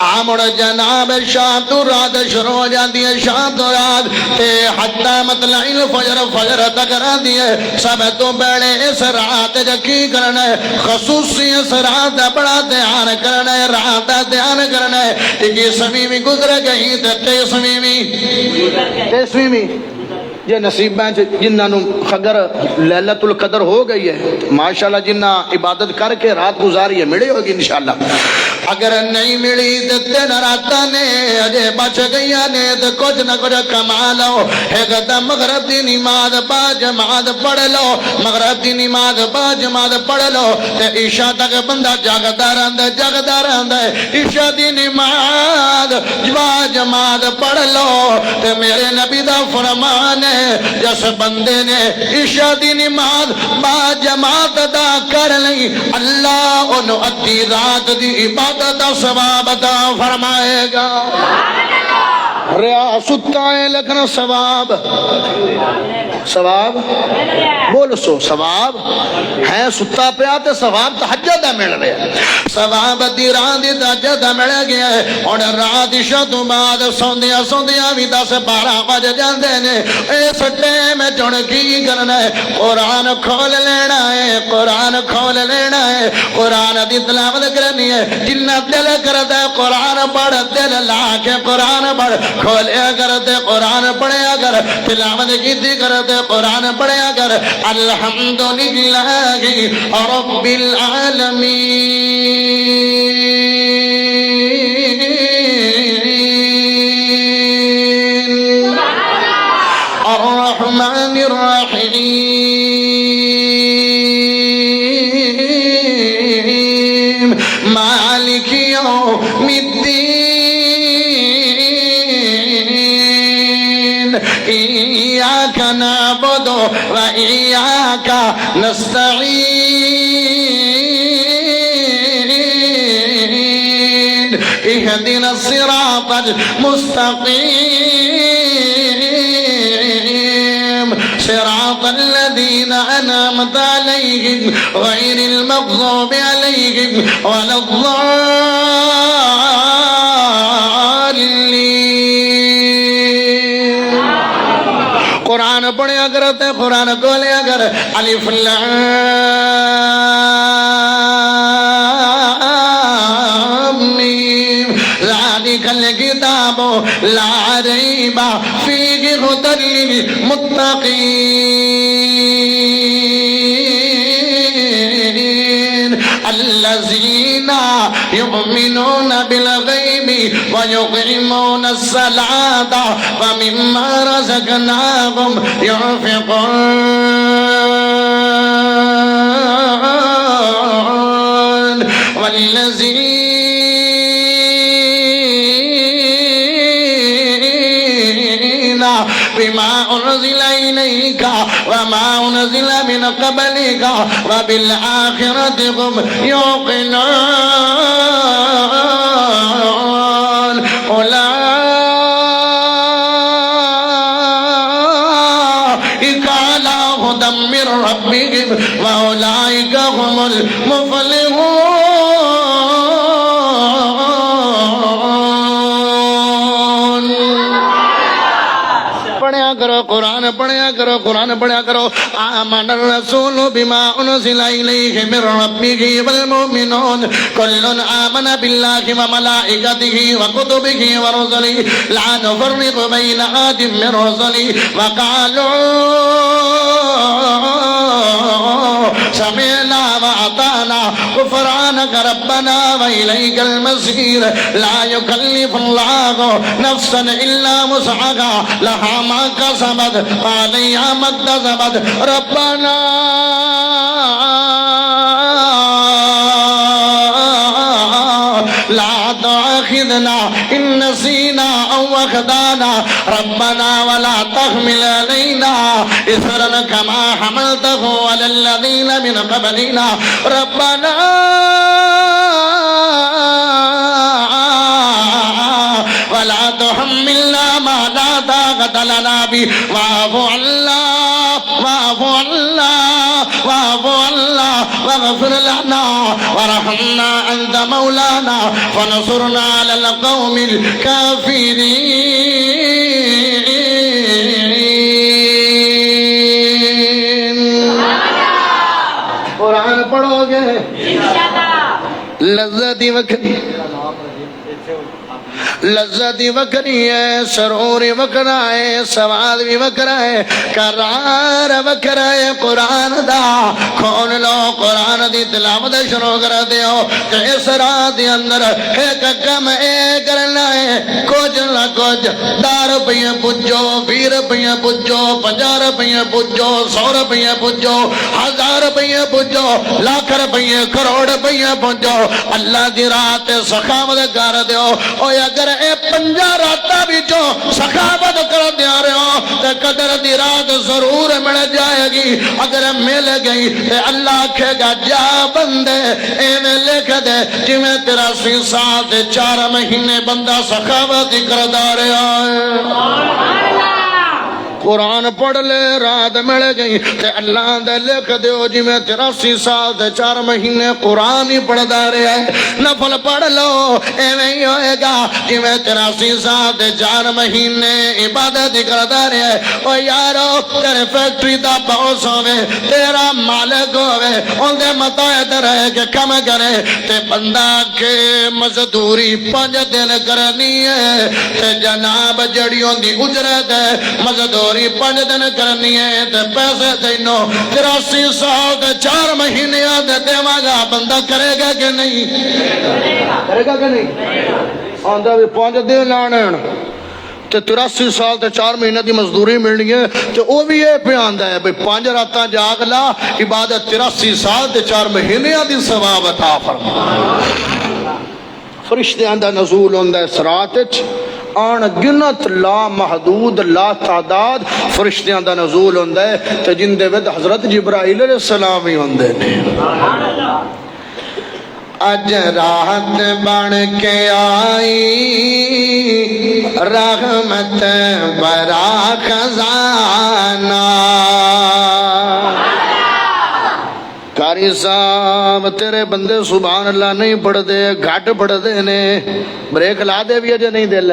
آمڑ جناب شام تو رات شروع ہو جاتی ہے شام تو رات تے حتی مطلعین فجر فجر تک رہتی ہے سب تو پہلے اس رات جکی کرنا ہے خصوصی اس رات بڑا دھیان کرنا ہے رات دھیان کرنا ہے 21ویں بھی گزر گئی تے 23ویں بھی یہ نصیبیں جنہاں نو خگر لیلت القدر ہو گئی ہے ماشاءاللہ جنہ عبادت کر کے رات گزاری ہے ملی ہوگی انشاءاللہ اگر نہیں ملی تو 3 راتاں نے اجے بچ گئی نے تو کچھ نہ کچھ کما لو ایک دم مغرب دی نماز با جماعت پڑھ لو مغرب دی نماز با جماعت پڑھ لو تے عشاء تک بندہ جاگدا رہندا ہے عشاء دی نماز با جماعت پڑھ لو تے میرے نبی دا فرمان ہے جس بندے نے عشاء دی نماز با جماعت ادا کر لی اللہ انہوں ادھی رات دی عبادت دا ثواب عطا فرمائے گا ریا ستا ہے لیکن ثواب بول سو ثواب ہے ستا پیا تے ثواب تہجد مل رہا ہے ثواب دی رات دی تہجد مل گیا ہے اور رات عشاء تو بعد سوندیاں بھی 10-12 بج جاندے نے اس ٹائم چن کی کرنا ہے قرآن کھول لینا ہے قرآن کھول لینا ہے قرآن دی تلاوت کرنی ہے جنہ دل کرتا ہے قرآن پڑھ دل لا کے قرآن پڑھ کھولیا کرتے قرآن پڑھیا کر تلاوت کی کرتے قرآن پڑھیا کر الحمدللہ رب العالمین الرحمن الرحیم مالک یوم الدین إياك نعبد وإياك نستعين اهدنا الصراط المستقيم صراط الذين أنعمت عليهم غير المغضوب عليهم ولا الضالين قرآن پڑھیا کرتے قرآن کھولیا کر الف لام میم ذالک الکتاب لا ریب فیہ ھدی للمتقین الذین یؤمنون بالغیب ویقیمون الصلاة ومما رزقناهم ينفقون والذين بما أنزل إليك وما أنزل من قبلك وبالآخرة هم يوقنون أولئك على هدى من ربهم وأولئك هم المفلحون کرو قرآن پڑھیا کرو قرآن پڑھیا کرو آمن الرسول بما انزل الیہ من ربہ والمؤمنون کل آمن باللہ وملائکتہ وکتبہ ورسلہ لا نفرق بین احد من رسلہ وقالوا سمعنا وأطعنا غفرانك ربنا وإليك المصير لا يكلف الله نفسا إلا وسعها لها ما كسبت وعليها ما اكتسبت ربنا لا تؤاخذنا إن نسينا أو أخطأنا ربنا ولا تحمل علينا إصرا كما حملته على الذين من قبلنا ربنا ولا تحملنا ما لا طاقة لنا به واعف عنا واعف عنا واعف عنا واغفر لنا وارحمنا أنت مولانا فانصرنا على القوم الكافرين قرآن پڑھو گے لذت وکھری لذت وکھری ہے سرور وکھرا ہے سواد بھی وکھرا ہے قرار وکھرا ہے قرآن دا کھول لو قرآن دی تلاوت شروع کر دیو کہ اس رات دی اندر ایک کم اے کرنا ہے کچھ نہ کچھ 10 روپیے پجو 20 روپیے پجو 50 روپیے پجو 100 روپیے پجو 1000 روپیے پجو لاکھ روپیے کروڑ روپیے پجو اللہ دی رات سخاوت کر دیو او اگر اے 5 راتاں وچوں سخاوت کر دیا رہا تے قدر دی رات ضرور مل جائے گی اگر مل گئی تے اللہ آکھے گا جا بندے ایویں لکھ دے جویں 83 سال تے 4 مہینے بندہ سخاوت کردا رہا ہے قرآن پڑھ لے رات مل گئی تے اللہ دے لکھ دیو جی میں 83 سال تے 4 مہینے قرآن ہی پڑھدا رہا ہے نفل پڑھ لو ایویں ہی ہوئے گا جی میں 83 سال تے 4 مہینے عبادت ہی کردا رہا ہے او یارو تیرے فیکٹری دا باس ہوے تیرا مالک ہوے اون دے متحد رہے کہ کم کرے تے بندہ کے مزدوری 5 دن کرنی ہے تے جناب جڑیوں دی اجرت ہے مزدوری 5 دن کرنی ہے تے پیسے تینوں 83 سال تے 4 مہینے دے دیواں گا بندہ کرے گا کہ نہیں کرے گا کہ نہیں آندا بھی 5 دن لانے تے 83 سال تے 4 مہینے دی مزدوری ملنی ہے تے او بھی یہ پہ آندا ہے بھئی 5 راتاں جاگ لا عبادت 83 سال تے 4 مہینے دی ثواب عطا فرما فرشتیاں دا نزول ہوندا ہے صراط وچ آن گنت لا محدود لا تعداد فرشتیاں دا نزول ہوندا ہے تے جن دے وچ حضرت جبرائیل علیہ السلام ہی ہوندے نے اج راحت بن کے آئی رحمت برا خزانہ قاری صاحب تیرے بندے سبحان اللہ نہیں پڑھ دے گھٹ پڑھ دے نے بریک لا دے بھی اجے نہیں دل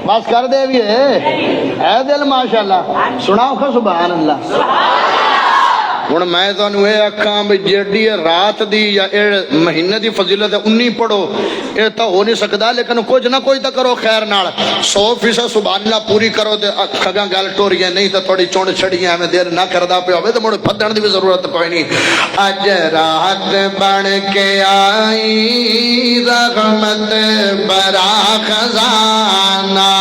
بس کر دے بھی ہے دل ماشاءاللہ سناؤ خا سبحان اللہ ہن میں تانوں اے آکھاں بھی جیڑی رات دی یا مہینے دی فضیلت ہے 19 پڑھو اے تا ہو نہیں سکدا لیکن کچھ نہ کوئی تا کرو خیر نال 100% سبحان اللہ پوری کرو تے کھگاں گل ٹوریاں نہیں تے تھوڑی چونڈ چھڑیاں میں دیر نہ کردا پیا ہوے تے مڑ پھدن دی بھی ضرورت کوئی نہیں اج رات بن کے آئی رحمت برا خزانہ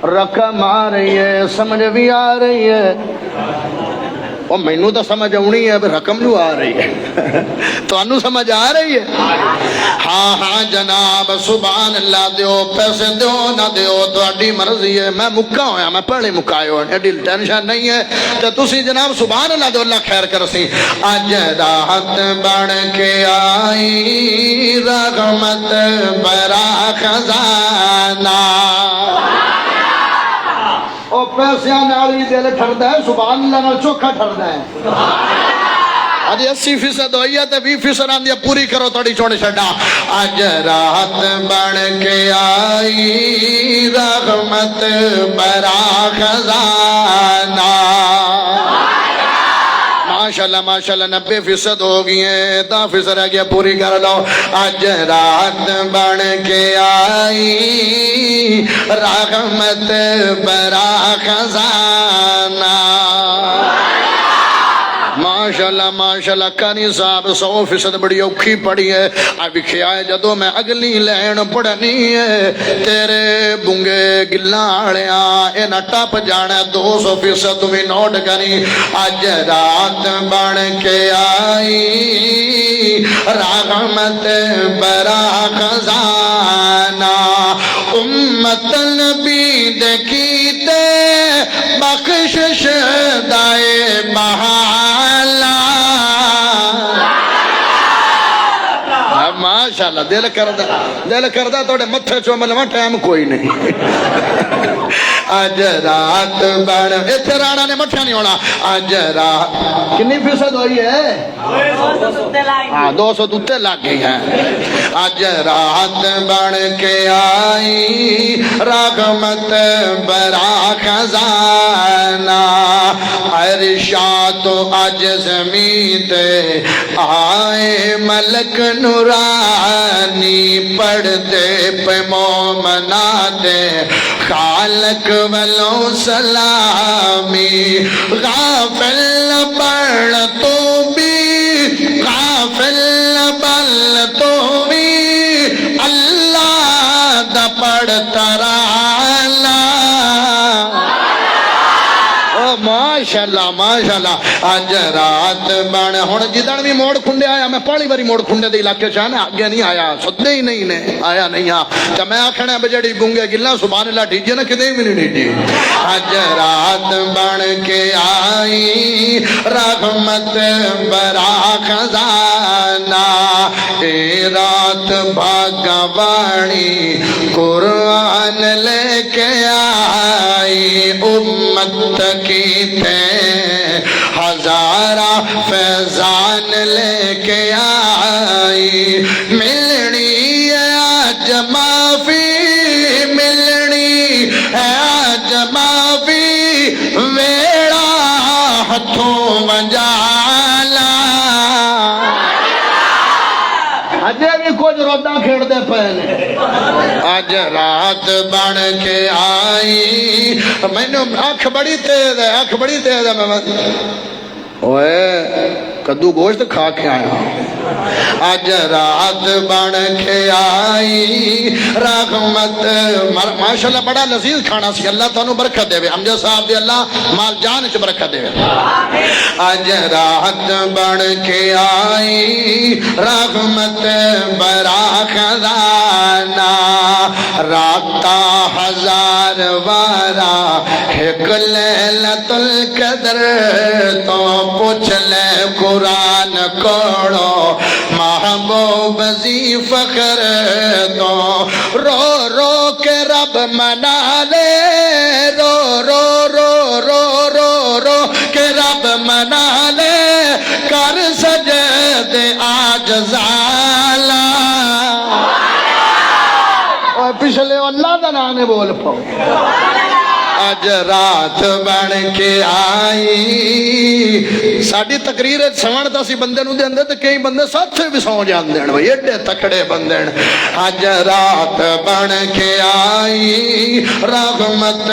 رقم آ رہی ہے سمجھ بھی آ رہی ہے اور مینوں تو سمجھ آنی ہے رقم جو آ رہی ہے تو انو سمجھ آ رہی ہے ہاں ہاں جناب سبحان اللہ دیو پیسے دیو نہ دیو تہاڈی مرضی ہے میں مکا ہویا میں پہلے مکایا ہوں ایڈی ٹینشن نہیں ہے تے تسی جناب سبحان اللہ دیو اللہ خیر کرسی اج راحت بن کے آئی رحمت برا خزانہ او پیسیاں نال ہی دل ٹھردا ہے سبحان اللہ نال چوکھا ٹھردا ہے اج 80% ہوئی ہے تے 20% آندی ہے پوری کرو تھوڑی چھوڑ چھڈا اج رات بن کے آئی رحمت برا خزانہ ماشاءاللہ ماشاءاللہ 90% ہو گئی ہیں 10% رہ گیا پوری کر لو اج رات بن کے آئی رحمت برا خزانہ ماشاءاللہ ماشاءاللہ قاری صاحب 100% بڑی اوکھی پڑی ہے اب کیا ہے جدو میں اگلی لین پڑھنی ہے تیرے بنگے گلاں والےاں اے نہ ٹپ جانا 200% تمہیں نوٹ کری اج رات بن کے آئی رحمت برا خزانہ امت نبی دے کیتے بخشش دائے بحالا ماشاءاللہ دل کردہ توڑے متھے چوملواں ٹائم کوئی نہیں اج رات بن ایتھے رانا نے مٹھیا نہیں ہونا اج رات کنی فیصد ہوئی ہے 200 دوتے لگ گئی ہیں اج رات بن کے آئی رحمت برا خزانہ عرشاں تو اج زمین تے آئے ملک نورانی پڑھتے پہ مومنا دے خالق ولو سلامی غافل پڑھ تو بھی غافل بل تو بھی اللہ دا پڑھتا رہا ماشاءاللہ ماشاءاللہ اج رات بن ہن جدن بھی موڑ کھنڈے آیا میں پہلی باری موڑ کھنڈے دے علاقے چ آنا اگے نہیں آیا سدے ہی نہیں نے آیا نہیں ہاں تے میں آکھنا بجڑی گونگے گلا سبحان اللہ ڈیجے نا کدے بھی نہیں ڈیجی اج رات بن کے آئی رحمت برا خزانہ اے رات بھگوانی قرآن لے کے آئی امت کی تھے ہزارہ فیضان لے کے آئی ملنی ہے آج معافی ملنی ہے آج معافی ویڑا ہتھوں وجالا اجے بھی کچھ رودا کھیڑ دے پہلے اج رات بن کے آئی مینوں اکھ بڑی تیز ہے میں اوے کدو گوشت کھا کے آیا اج رات بن کے آئی رحمت ماشاءاللہ بڑا لذیذ کھانا سی اللہ تانوں برکت دے امجد صاحب دے اللہ مال جان چ برکت دے اج رات بن کے آئی رحمت برا خزانہ راتا ہزار وارا ایک لیلۃ القدر تو پوچھ لے قرآن کوڑو محبوب زی فخر تو رو رو کے رب منا لے رو رو رو رو رو رو کے رب منا لے کر سجدے آج زالا اور پچھلے اللہ دا نام بول پاؤ اج رات بن کے آئی ساڈی تقریر سمجھتا سی بندے نو دے اندر تے کئی بندے ساتھ بھی سو جاندے ہیں بھائی ایڈے تکڑے بندے اج رات بن کے آئی رحمت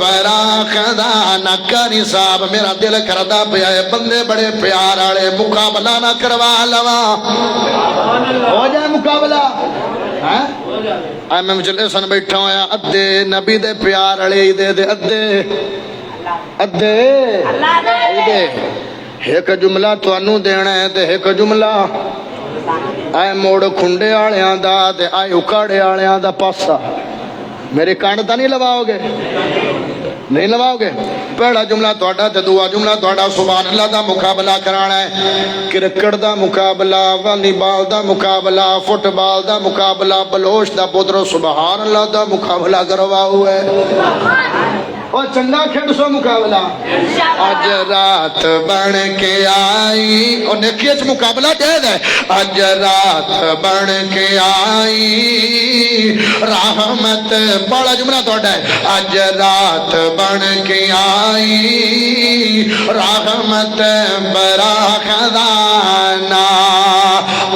برا خزانہ کری صاحب میرا دل کردا پیا ہے بندے بڑے پیار والے مقابلہ نہ کروا لواں ہو جائے مقابلہ میں مجلے سن بیٹھا ہویا ادھے نبی دے پیار والے دے دے ادھے ایک جملہ تانوں دینا ہے تے ایک جملہ اے موڑ کھنڈے والیاں دا تے اے اکاڑے والیاں دا پاسا میرے کان تا نہیں لواؤ گے نہیں لواؤ گے پہلا جملہ تہاڈا تے دوسرا جملہ تہاڈا سبحان اللہ دا مقابلہ کرانا ہے کرکٹ دا مقابلہ والی بال دا مقابلہ فٹ بال دا مقابلہ بلوچ دا پترو سبحان اللہ دا مقابلہ کرواؤ ہے اور چنگا کھیڈ سو مقابلہ اج رات بن کے آئی اور نیکیت مقابلہ دے دے اج رات بن کے آئی رحمت بڑا جملہ تہاڈا ہے اج رات بن کے آئی رحمت برا خزانہ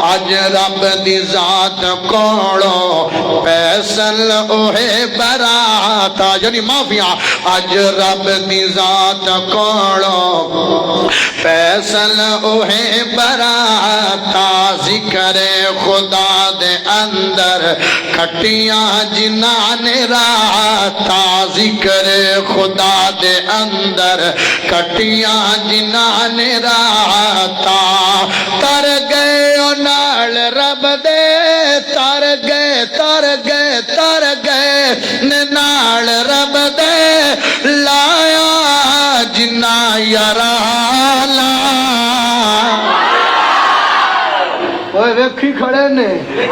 اج رب دی ذات کوڑو پیسل اوہے براتا یعنی معافیاں اج رب دی ذات کوڑو پیسل اوہے براتا ذکر خدا دے اندر کھٹیاں جنان راتا ذکر خدا دے اندر کھٹیاں جنان راتا تر گئے او نال رب دے تر گئے تر گئے تر گئے نال رب دے لایا جنا یارالا ویکھی کھڑے نے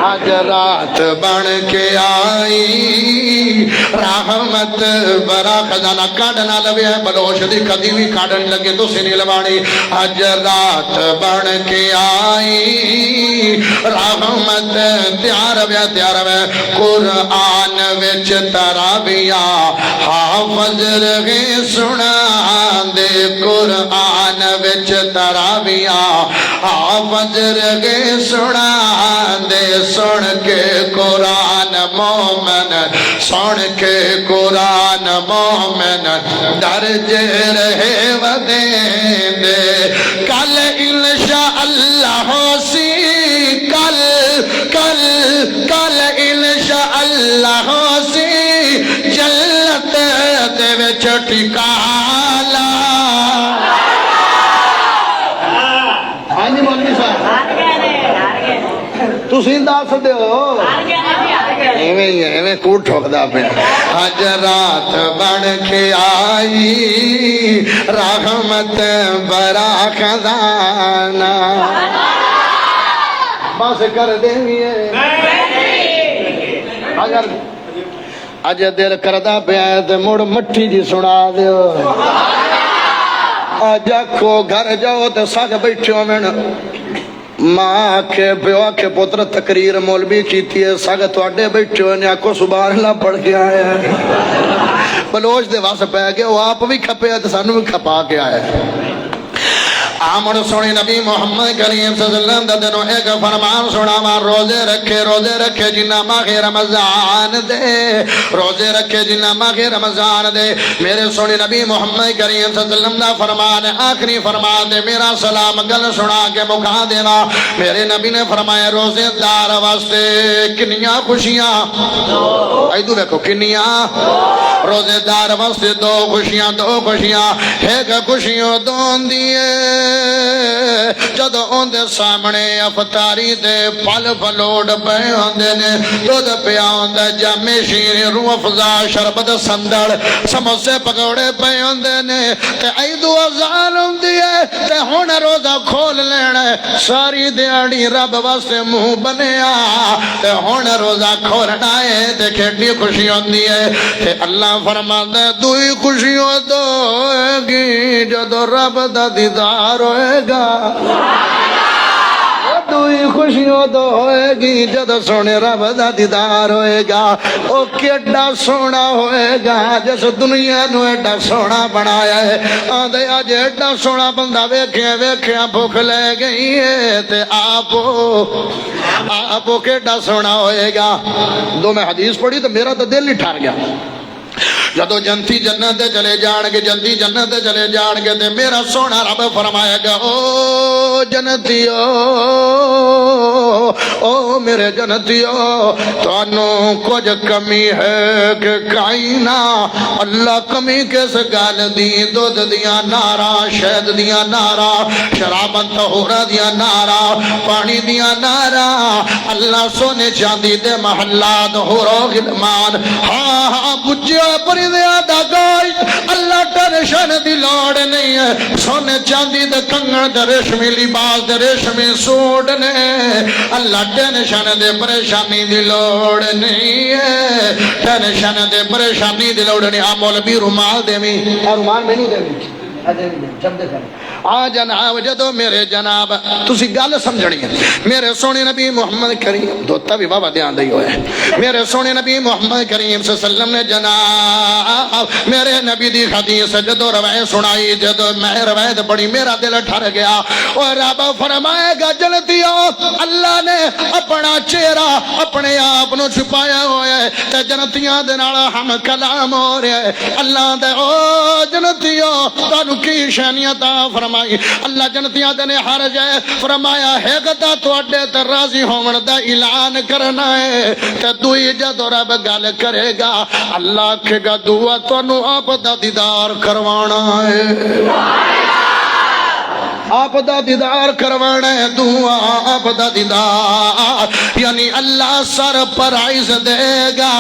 اج رات بن کے آئی رحمت برا خزانہ کھڑنا لوے بلوچ دی کدی بھی کھڑن لگے تو سی نہیں لوانی اج رات بن کے آئی رحمت تیار وے قرآن وچ تراویاں حافظ رہے سنا دے قرآن وچ تراویاں حافظ رہے سنا دے سن کے قرآن مومن سن کے قرآن مومن درجے رہے ودے دے کل انشاءاللہ سی کل انشاءاللہ سی جنت دے وچ ٹھکانا تسی دس دیو ایویں ہی ایویں کوٹ ٹھوکدا پیا اج رات بن کے آئی رحمت برا خزانہ بس کر دیں اگر اج دل کردا پیا تے مڑ مٹھی جی سنا دیو اج آکھو گھر جاؤ تے سگ بیٹھے ہوویں ماں کے پیو کے پتر تقریر مولوی کیتی ہے سگ تواڈے بیٹھے ہوئے نے آکھو سبحان اللہ پڑھ کے آیا ہے بلوچ دے وس پہ گئے وہ آپ بھی کھپے تے سانو بھی کھپا کے آیا ہے آمر سونے نبی محمد کریم صلی اللہ علیہ وسلم دنوں ایک فرمان سنا روزے رکھے جنہ ماہ رمضان دے روزے رکھے جنہ ماہ رمضان دے میرے سونے نبی محمد کریم صلی اللہ علیہ وسلم دا فرمان آخری فرمان دے میرا سلام گل سنا کے مکھا دینا میرے نبی نے فرمایا روزے دار واسطے کنیاں خوشیاں ایدو دیکھو کنیاں روزے دار واسطے دو خوشیاں ایک خوشیوں دون دیئے جدو اندے سامنے افطاری دے پھل پھلوڑ پہ ہوندے نے دودھ پیا ہوندا جامع شیر روح افزا شربت سندڑ سموسے پکوڑے پہ ہوندے نے تے عید اذان ہوندی ہے تے ہن روزہ کھول لینا ساری دیہڑی رب واسطے منہ بنیا تے ہن روزہ کھولنا ہے تے کیڑی خوشی ہوندی ہے تے اللہ فرماندا دوئی خوشی ہوے گی جدو رب دا دیدار ہوئے گا دوئی خوشیوں تو ہوئے گی جد سونے رب دا دیدار ہوئے گا او کیڑا سونا ہوئے گا جس دنیا نو ایڈا سونا بنایا ہے آدھے آج ایڈا سونا بندہ ویکھیاں بھوک لے گئی ہے تے آپو کیڑا سونا ہوئے گا دو میں حدیث پڑھی تو میرا تو دل ہی ٹھار گیا جدو جنتی جنت چلے جان گے جنتی جنت چلے جان گے تے میرا سونا رب فرمائے گا او جنتیو او میرے جنتیو تانوں کچھ کمی ہے کہ کائنا اللہ کمی کس گال دی دودھ دیا نارا شہد دیا نارا شرابت طہورہ دیا نارا پانی دیا نارا اللہ سونے چاندی دے محلات ہورو غلمان ہاں بجھے پری دیا دا گائی اللہ ٹینشن دی لوڑ نہیں ہے سونے چاندی دے کنگن دے ریشمی لباس دے ریشمی سوٹ نے اللہ ٹینشن دے پریشانی دی لوڑ نہیں ہے ٹینشن دے پریشانی دی لوڑ نہیں آمول بھی رومال دے میں رومال میں نہیں دے میں آ جناب جدو میرے جناب تسی گل سمجھنی ہے میرے سونے نبی محمد کریم دوتا بھی بابا دھیان دئی ہوئے میرے سونے نبی محمد کریم صلی اللہ علیہ وسلم نے جناب میرے نبی دی حدیث جدو روایت سنائی جدو میں روایت پڑھی میرا دل ٹھر گیا اور رب فرمائے گا جنتیوں اللہ نے اپنا چہرہ اپنے آپ نو چھپایا ہوا ہے تے جنتیاں دے نال ہم کلام ہو رہے ہیں اللہ دے او جنتیوں تانوں کی شانیاں تا فرمائی اللہ جنتیاں دے نے ہر جائے فرمایا ہے گتا تواڈے تے راضی ہون دا اعلان کرنا ہے تے دوئی جدو رب گل کرے گا اللہ کہے گا دعا تانوں آپ دا دیدار کروانا ہے آپ دا دیدار کروانا ہے دعا آپ دا دیدار یعنی اللہ سر پر عز دے گا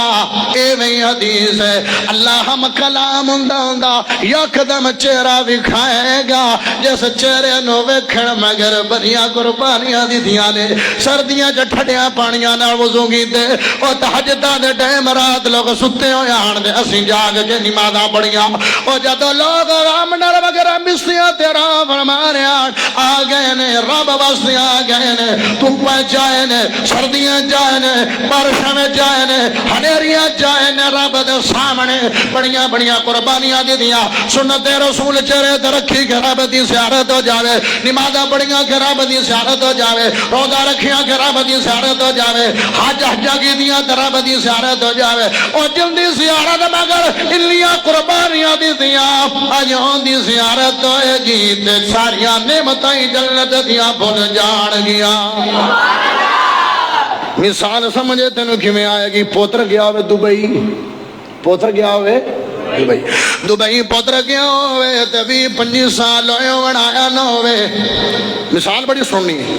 ایویں حدیث ہے اللہ ہم کلام ہوندا یکدم چہرہ وکھائے گا جس چہرے نو ویکھن مگر بڑیاں قربانیاں دیاں نے سردیاں چ ٹھڈیاں پانیاں نال وضو کیتے او تہجداں دے ٹائم رات لوگ ستے ہوئے آن دے اسی جاگ کے نمازاں پڑھیاں او جدوں لوگ آرام نال وغیرہ مستیاں تیرا فرما رہے آ گئے نے رب واسطے آ گئے نے دھوپاں جائے نے سردیاں جائے نے بارشاں میں جائے نے ہنیریاں جائے نے رب دے سامنے بڑیاں بڑیاں قربانیاں دیاں سنت رسول چہرے تے رکھی کہ رب دی زیارت ہو جاوے نمازاں پڑھیاں کہ رب دی زیارت ہو جاوے روزہ رکھیاں کہ رب دی زیارت ہو جاوے حج حجاں کیتیاں تے رب دی زیارت ہو جاوے او جلدی زیارت مگر انیاں قربانیاں دیاں اجوں دی زیارت ہوئے گی تے ساریاں نعمتیں جنت دیاں بھول جان گیا مثال سمجھے تینوں کیویں آئے گی پوتر گیا ہوئے دبئی پوتر گیا ہوئے دبئی پوتر گیا ہوئے تے 20-25 سال ہوئے بنایا نہ ہوئے مثال بڑی سننی ہے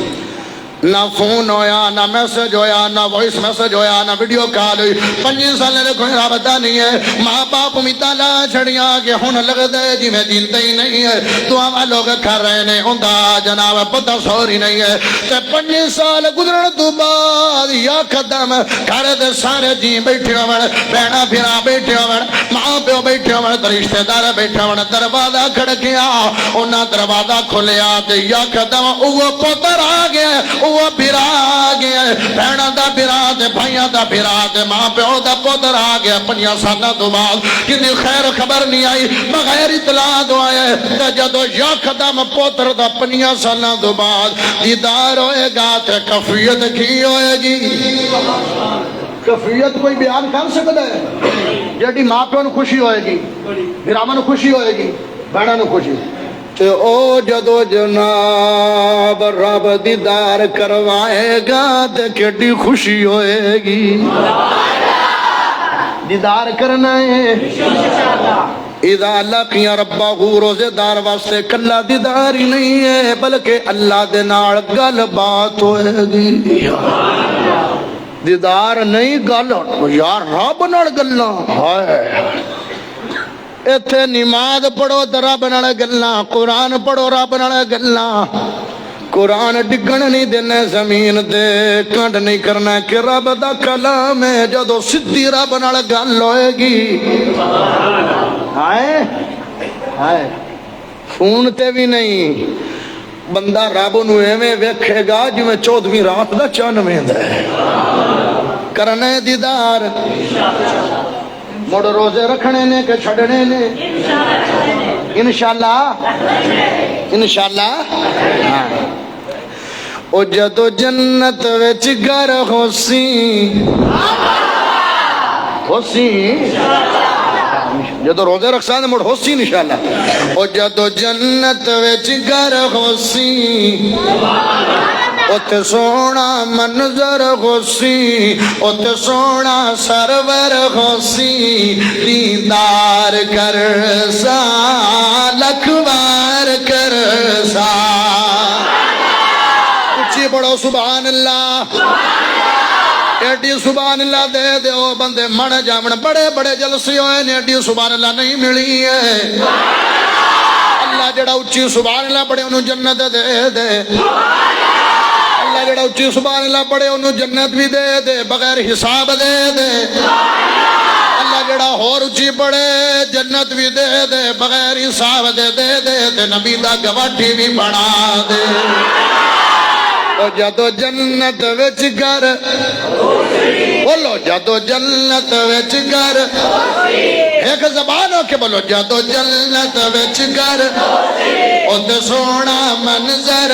نہ فون ہویا نہ میسج ہویا نہ وائس میسج ہویا نہ ویڈیو کال ہوئی 5 سال نے کوئی رابطہ نہیں ہے ماں باپ امیتالا چھڑیاں کہ ہن لگ دے جی میں جینتے ہی نہیں ہے دعا لوگ کر رہے نے ہوندا جناب پتہ سوری نہیں ہے تے 5 سال گزرن تو بعد یا قدم گھر دے سارے جی بیٹھے ہون بہنا پھرا بیٹھے ہون ماں پیو بیٹھے ہون رشتہ دار بیٹھے ہون دروازہ کھڑکیا انہاں دروازہ کھولیا تے یا قدم وہ پتر آ گیا وہ بھرا آ گیا بہنا دا بھرا تے بھائیاں دا بھرا تے ماں پیو دا پتر آ گیا 5 سالاں تو بعد کسی خیر خبر نہیں آئی بغیر اطلاع تو آئے تے جدو یا قدم پتر دا 5 سالاں تو بعد دیدار ہوئے گا تے کفیت کی ہوئے گی کفیت کوئی بیان کر سکتا ہے جیڑی ماں پیو نو خوشی ہوئے گی بھراواں نو خوشی ہوئے گی بہنا نو خوشی تے او جدو جناب رب دیدار کروائے گا تے کیڑی خوشی ہوئے گی دیدار کرنا ہے اذا لقی ربہ روزے دار واسطے کلا دیدار ہی نہیں ہے بلکہ اللہ دے نال گل بات ہوئے گی دیدار نہیں گل یار رب نال گلاں ہائے ایتھے نماز پڑھو تے رب نال گلاں قرآن پڑھو رب نال گلاں قرآن ڈگن نہیں دینا زمین دے کنڈ نہیں کرنا کہ رب دا کلام ہے جدو سدھی رب نال گل ہوئے گی ہائے ہائے فون تے بھی نہیں بندہ رب نو ایویں ویکھے گا جویں 14ویں رات دا چن ویندا ہے کرنے دیدار مڑ روزے رکھنے نے کہ چھڑنے نے انشاءاللہ انشاءاللہ ہاں او جدو جنت وچ گھر ہوسی ہوسی جدو روزے رکھساں تے مڑ ہوسی انشاءاللہ او جدو جنت وچ گھر ہوسی اتھے سونا منظر ہوسی اتھے سونا سرور ہوسی دیدار کر سا لکھوار کر سا اچھی پڑھو سبحان اللہ ایڈی سبحان اللہ دے دے او بندے مڑ جامن بڑے بڑے جلسے ہوئے نے ایڈی سبحان اللہ نہیں ملی ہے اللہ جڑا اچھی سبحان اللہ بڑے انہوں جنت دے دے اللہ جڑا اچھی سبحان اللہ پڑھے انہوں جنت بھی دے دے بغیر حساب دے دے اللہ جڑا ہور اچھی پڑھے جنت بھی دے دے بغیر حساب دے دے دے دے نبی دا گواٹھی بھی بنا دے او جدو جنت وچ گھر بولو جدو جنت وچ گھر ایک زبان ہو کے بولو جدو جنت وچ گھر اُت سونا منظر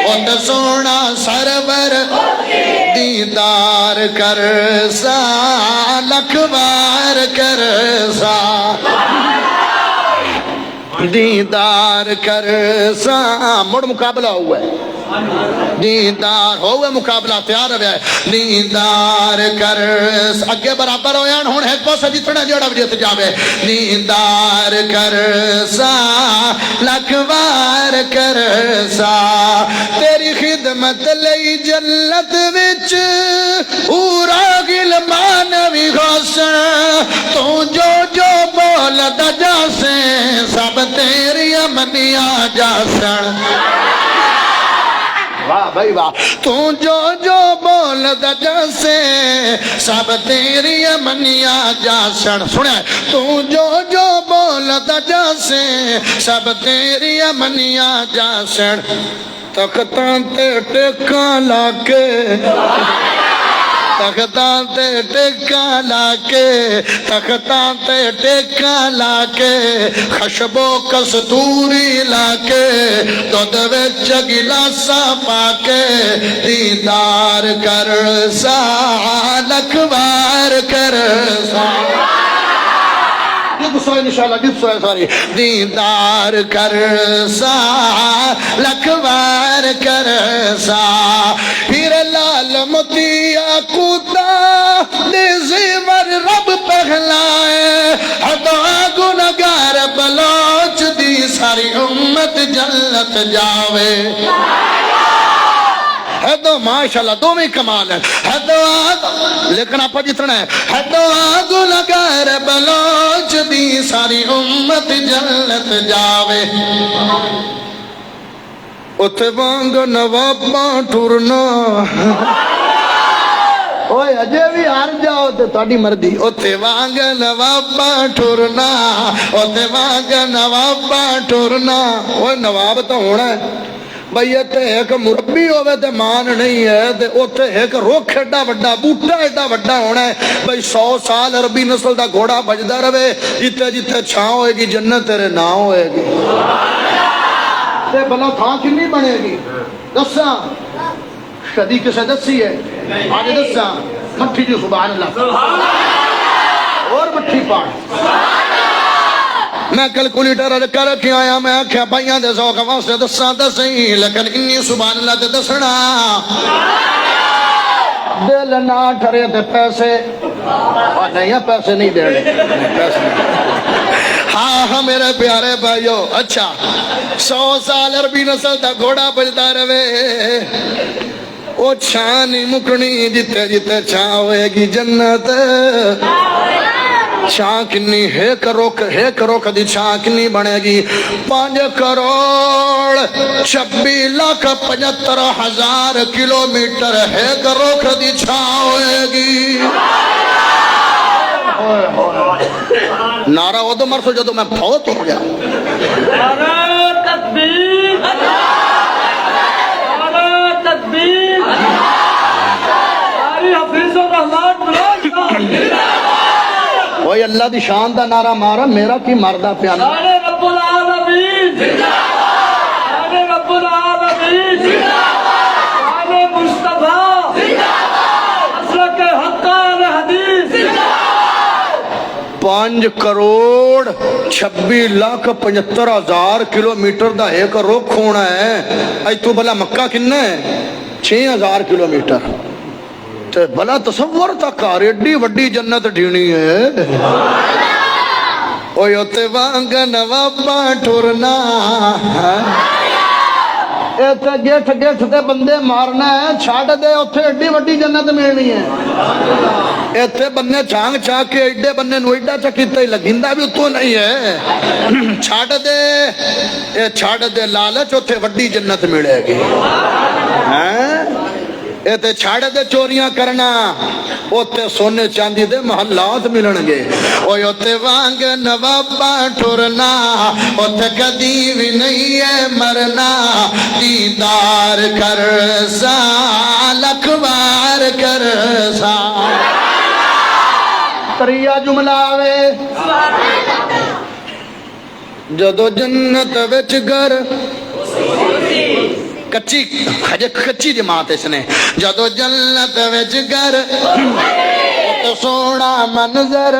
اُت سونا سرور دیدار کر سا لکھوار کر سا دیدار کر سا مڑ مقابلہ ہوا ہے دیدار ہوئے مقابلہ تیار ہویا ہے دیدار کر اگے برابر ہویا ہون ایک پاسا جتنا جوڑا وجہ سے جاوے دیدار کر سا لکھوار کر سا تیری خدمت لئی جنت وچ پورا غلمان بھی غوثن تو جو بول دا جاسے سب تیری منیا جاسن واہ بھائی واہ تو جو بول دا جیسے سب تیری منیا جاسن سنیں تو جو بول دا جیسے سب تیری منیا جاسن تختاں تے ٹکاں لاکے تختاں تے ٹکاں لاکے تختاں تے ٹکاں لاکے خشب و کستوری لاکے دودھ وچ گلاسا پاکے دیدار کر سا لکھوار کر سا دیدار کر سا لکھوار کر سا پھر لال متیا کوتا دے زیور رب پہلائے ہدا گنگار بلوچ دی ساری امت جنت جاوے حدو ماشاءاللہ دو میں کمال ہے حدو آگ لیکن آپ جتنا ہے حدو آگ لگا رے بلوچ دی ساری امت جنت جاوے اتھے وانگ نواباں ٹورنا اوے اجے بھی ہار جاؤ تے تہاڈی مرضی اتھے وانگ نواباں ٹورنا اتھے وانگ نواباں ٹورنا اوے نواب تو ہونا ہے بھئی اتھے ایک مربی ہوئے تے مان نہیں ہے تے اتھے ایک رکھ ایڈا وڈا بوٹا ایڈا وڈا ہونا ہے بھئی 100 سال عربی نسل دا گھوڑا بجدا رہے جتے جتے چھاں ہوئے گی جنت تیرے نہ ہوئے گی تے بلا تھاں کنی بنے گی دساں کدی کسے دسی ہے آج دساں مٹھی جو سبحان اللہ اور مٹھی پاڑ میں کیلکولیٹر کر کے آیا میں آکھیا بھائیاں دے ذوق واسطے دساں تے صحیح لیکن انی سبحان اللہ تے دسنا دل نہ ٹھرے تے پیسے اور نہیں پیسے نہیں دینے پیسے نہیں ہاں ہاں میرے پیارے بھائیو اچھا 100 سال عربی نسل دا گھوڑا بجدا رہے او چھاں نہیں مکڑی جتے جتے چھاں ہوئے گی جنت چھاں کنی ایک روک دی چھاں کنی بنے گی 5 کروڑ 26 لاکھ 75 ہزار کلومیٹر ایک روک دی چھاں ہوئے گی نعرہ وہ تو مرسو جدو میں بہت ہو گیا نعرہ تکبیر نعرہ تکبیر ساری حفیظ الرحمن بلند وہی اللہ دی شان دا نعرہ مارا میرا کی مردہ پیانا نعرہ رب العالمین نعرہ رب العالمین نعرہ مصطفیٰ مسلک حقان حدیث 5 کروڑ 26 لاکھ 75 ہزار کلومیٹر دا ایک رخ ہونا ہے اج تو بلا مکہ کنے ہے 6000 کلومیٹر تے بلا تصور تک کار ایڈی وڈی جنت ڈھینی ہے اوہ تے وانگ نواباں ٹورنا ایتے گیٹھ تے بندے مارنا ہے چھاڑ دے اتھے ایڈی وڈی جنت ملنی ہے ایتے بندے چھانگ چھا کے ایڈے بندے نو ایڈا چکیتا ہی لگندہ بھی اتو نہیں ہے چھاڑ دے لالچ اتھے وڈی جنت ملے گی ایتے چھاڑ دے چوریاں کرنا اوتے سونے چاندی دے محلات ملنگے اوتے وانگ نواباں ٹورنا اوتے کدی بھی نہیں ہے مرنا دیدار کر سا لکھوار کر سا تریہ جملہ آوے جدو جنت وچ گر کچی جماعت اس نے جدو جنت وچ گر تے سونا منظر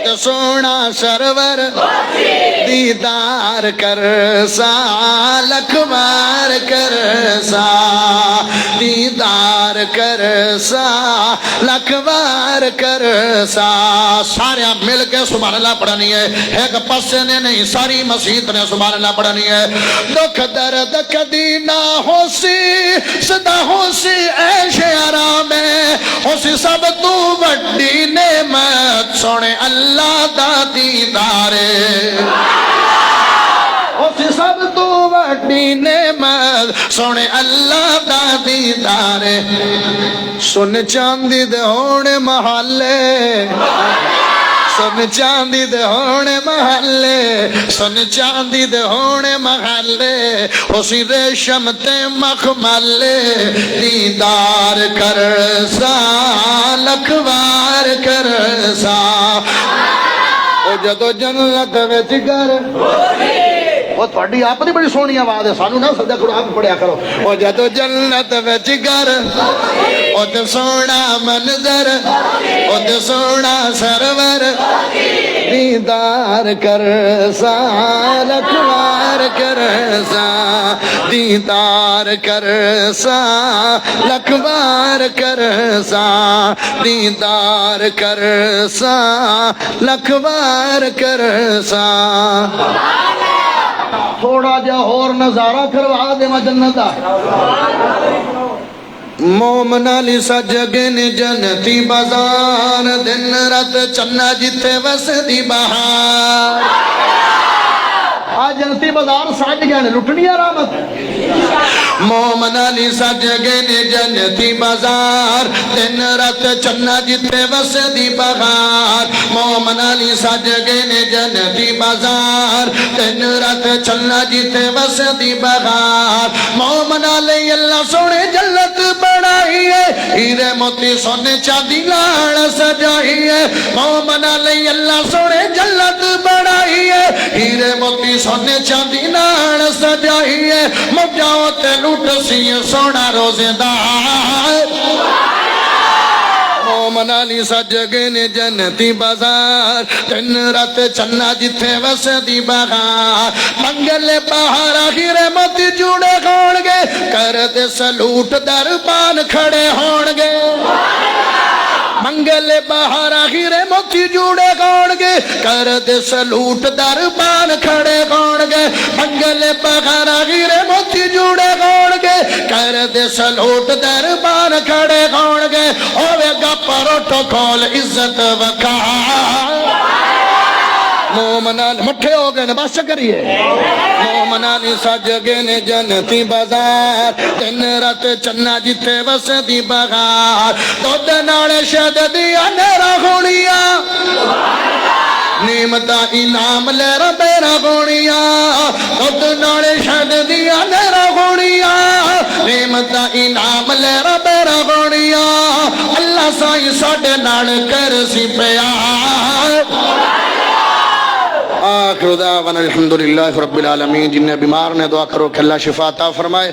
تے سونا سرور دیدار کر سا لکھوار کر سا دیدار کر سا لکھوار کر سا سارے مل کے سبحان اللہ پڑھنی ہے ایک پسے نے نہیں ساری مسیحت نے سبحان اللہ پڑھنی ہے دکھ درد کدی نہ ہو سی صدا ہو سی عیش آرام ہو سی سب تو وڈی نعمت سونے اللہ دا دیدارے ہو سی سب تو وڈی نعمت سونے اللہ دا دیدارے سن چاندی دے ہونے محلے سن چاندی دے ہونے محلے سن چاندی دے ہونے محلے اسی ریشم تے مخملے دیدار کر سا لکھوار کر سا او جدو جنت وچ گر وہ تھوڑی آپ نہیں بڑی سونی آواز ہے سانو نہ سجا کرو آپ پڑھیا کرو وہ جدو جنت وچ گر او تے سونا منظر او تے سونا سرور دیدار کر سا لکھوار کر سا دیدار کر سا لکھوار کر سا دیدار کر سا لکھوار کر سا تھوڑا جا اور نظارہ کروا دے میں جنت دا مومنا لی سجگن جنتی بازار دن رات چنا جتے وسدی بہار آج جنتی بازار سج گئے نے لٹنی رحمت مومنا لی سجگن جنتی بازار دن رات چنا جتے وسدی بہار مومنا لی سجگن جنتی بازار دن رات چنا جتے وسدی بہار مومنا لی اللہ سونے جلت بڑھائی ہے ہیرے موتی سونے چاندی لاڑ سجائی ہے مومنا لی اللہ سونے جلت بڑھائی ہے ہیرے موتی سونے چاندی لاڑ سجائی ہے مجاؤ تے لوٹ سی سونا روزے دار مومنا لی سجگن جنتی بازار دن رات چنا جتھے وسدی بہار منگل بہار آخر موتی جوڑے کھون گے کر دے سلوٹ دربان کھڑے ہون گے منگل بہار آخر موتی جوڑے کھون گے کر دے سلوٹ دربان کھڑے ہون گے منگل بہار آخر موتی جوڑے کھون گے کر دے سلوٹ دربان کھڑے ہون گے ہوے گا پروٹوکول عزت وقار مومنا مٹھے ہو گئے بس کریے مومنا لی سجگن جنتی بازار دن رات چنا جتے وسدی بہار دودھ نالے شہد دیا نیرا گھوڑیا نعمتاں انعام لے ربیرا گھوڑیا دودھ نالے شہد دیا نیرا گھوڑیا نعمتاں انعام لے ربیرا گھوڑیا اللہ سائی ساڑے نال کر سی پیار آخر دعوانا الحمدللہ رب العالمین جنہیں بیمار نے دعا کرو کہ اللہ شفا عطا فرمائے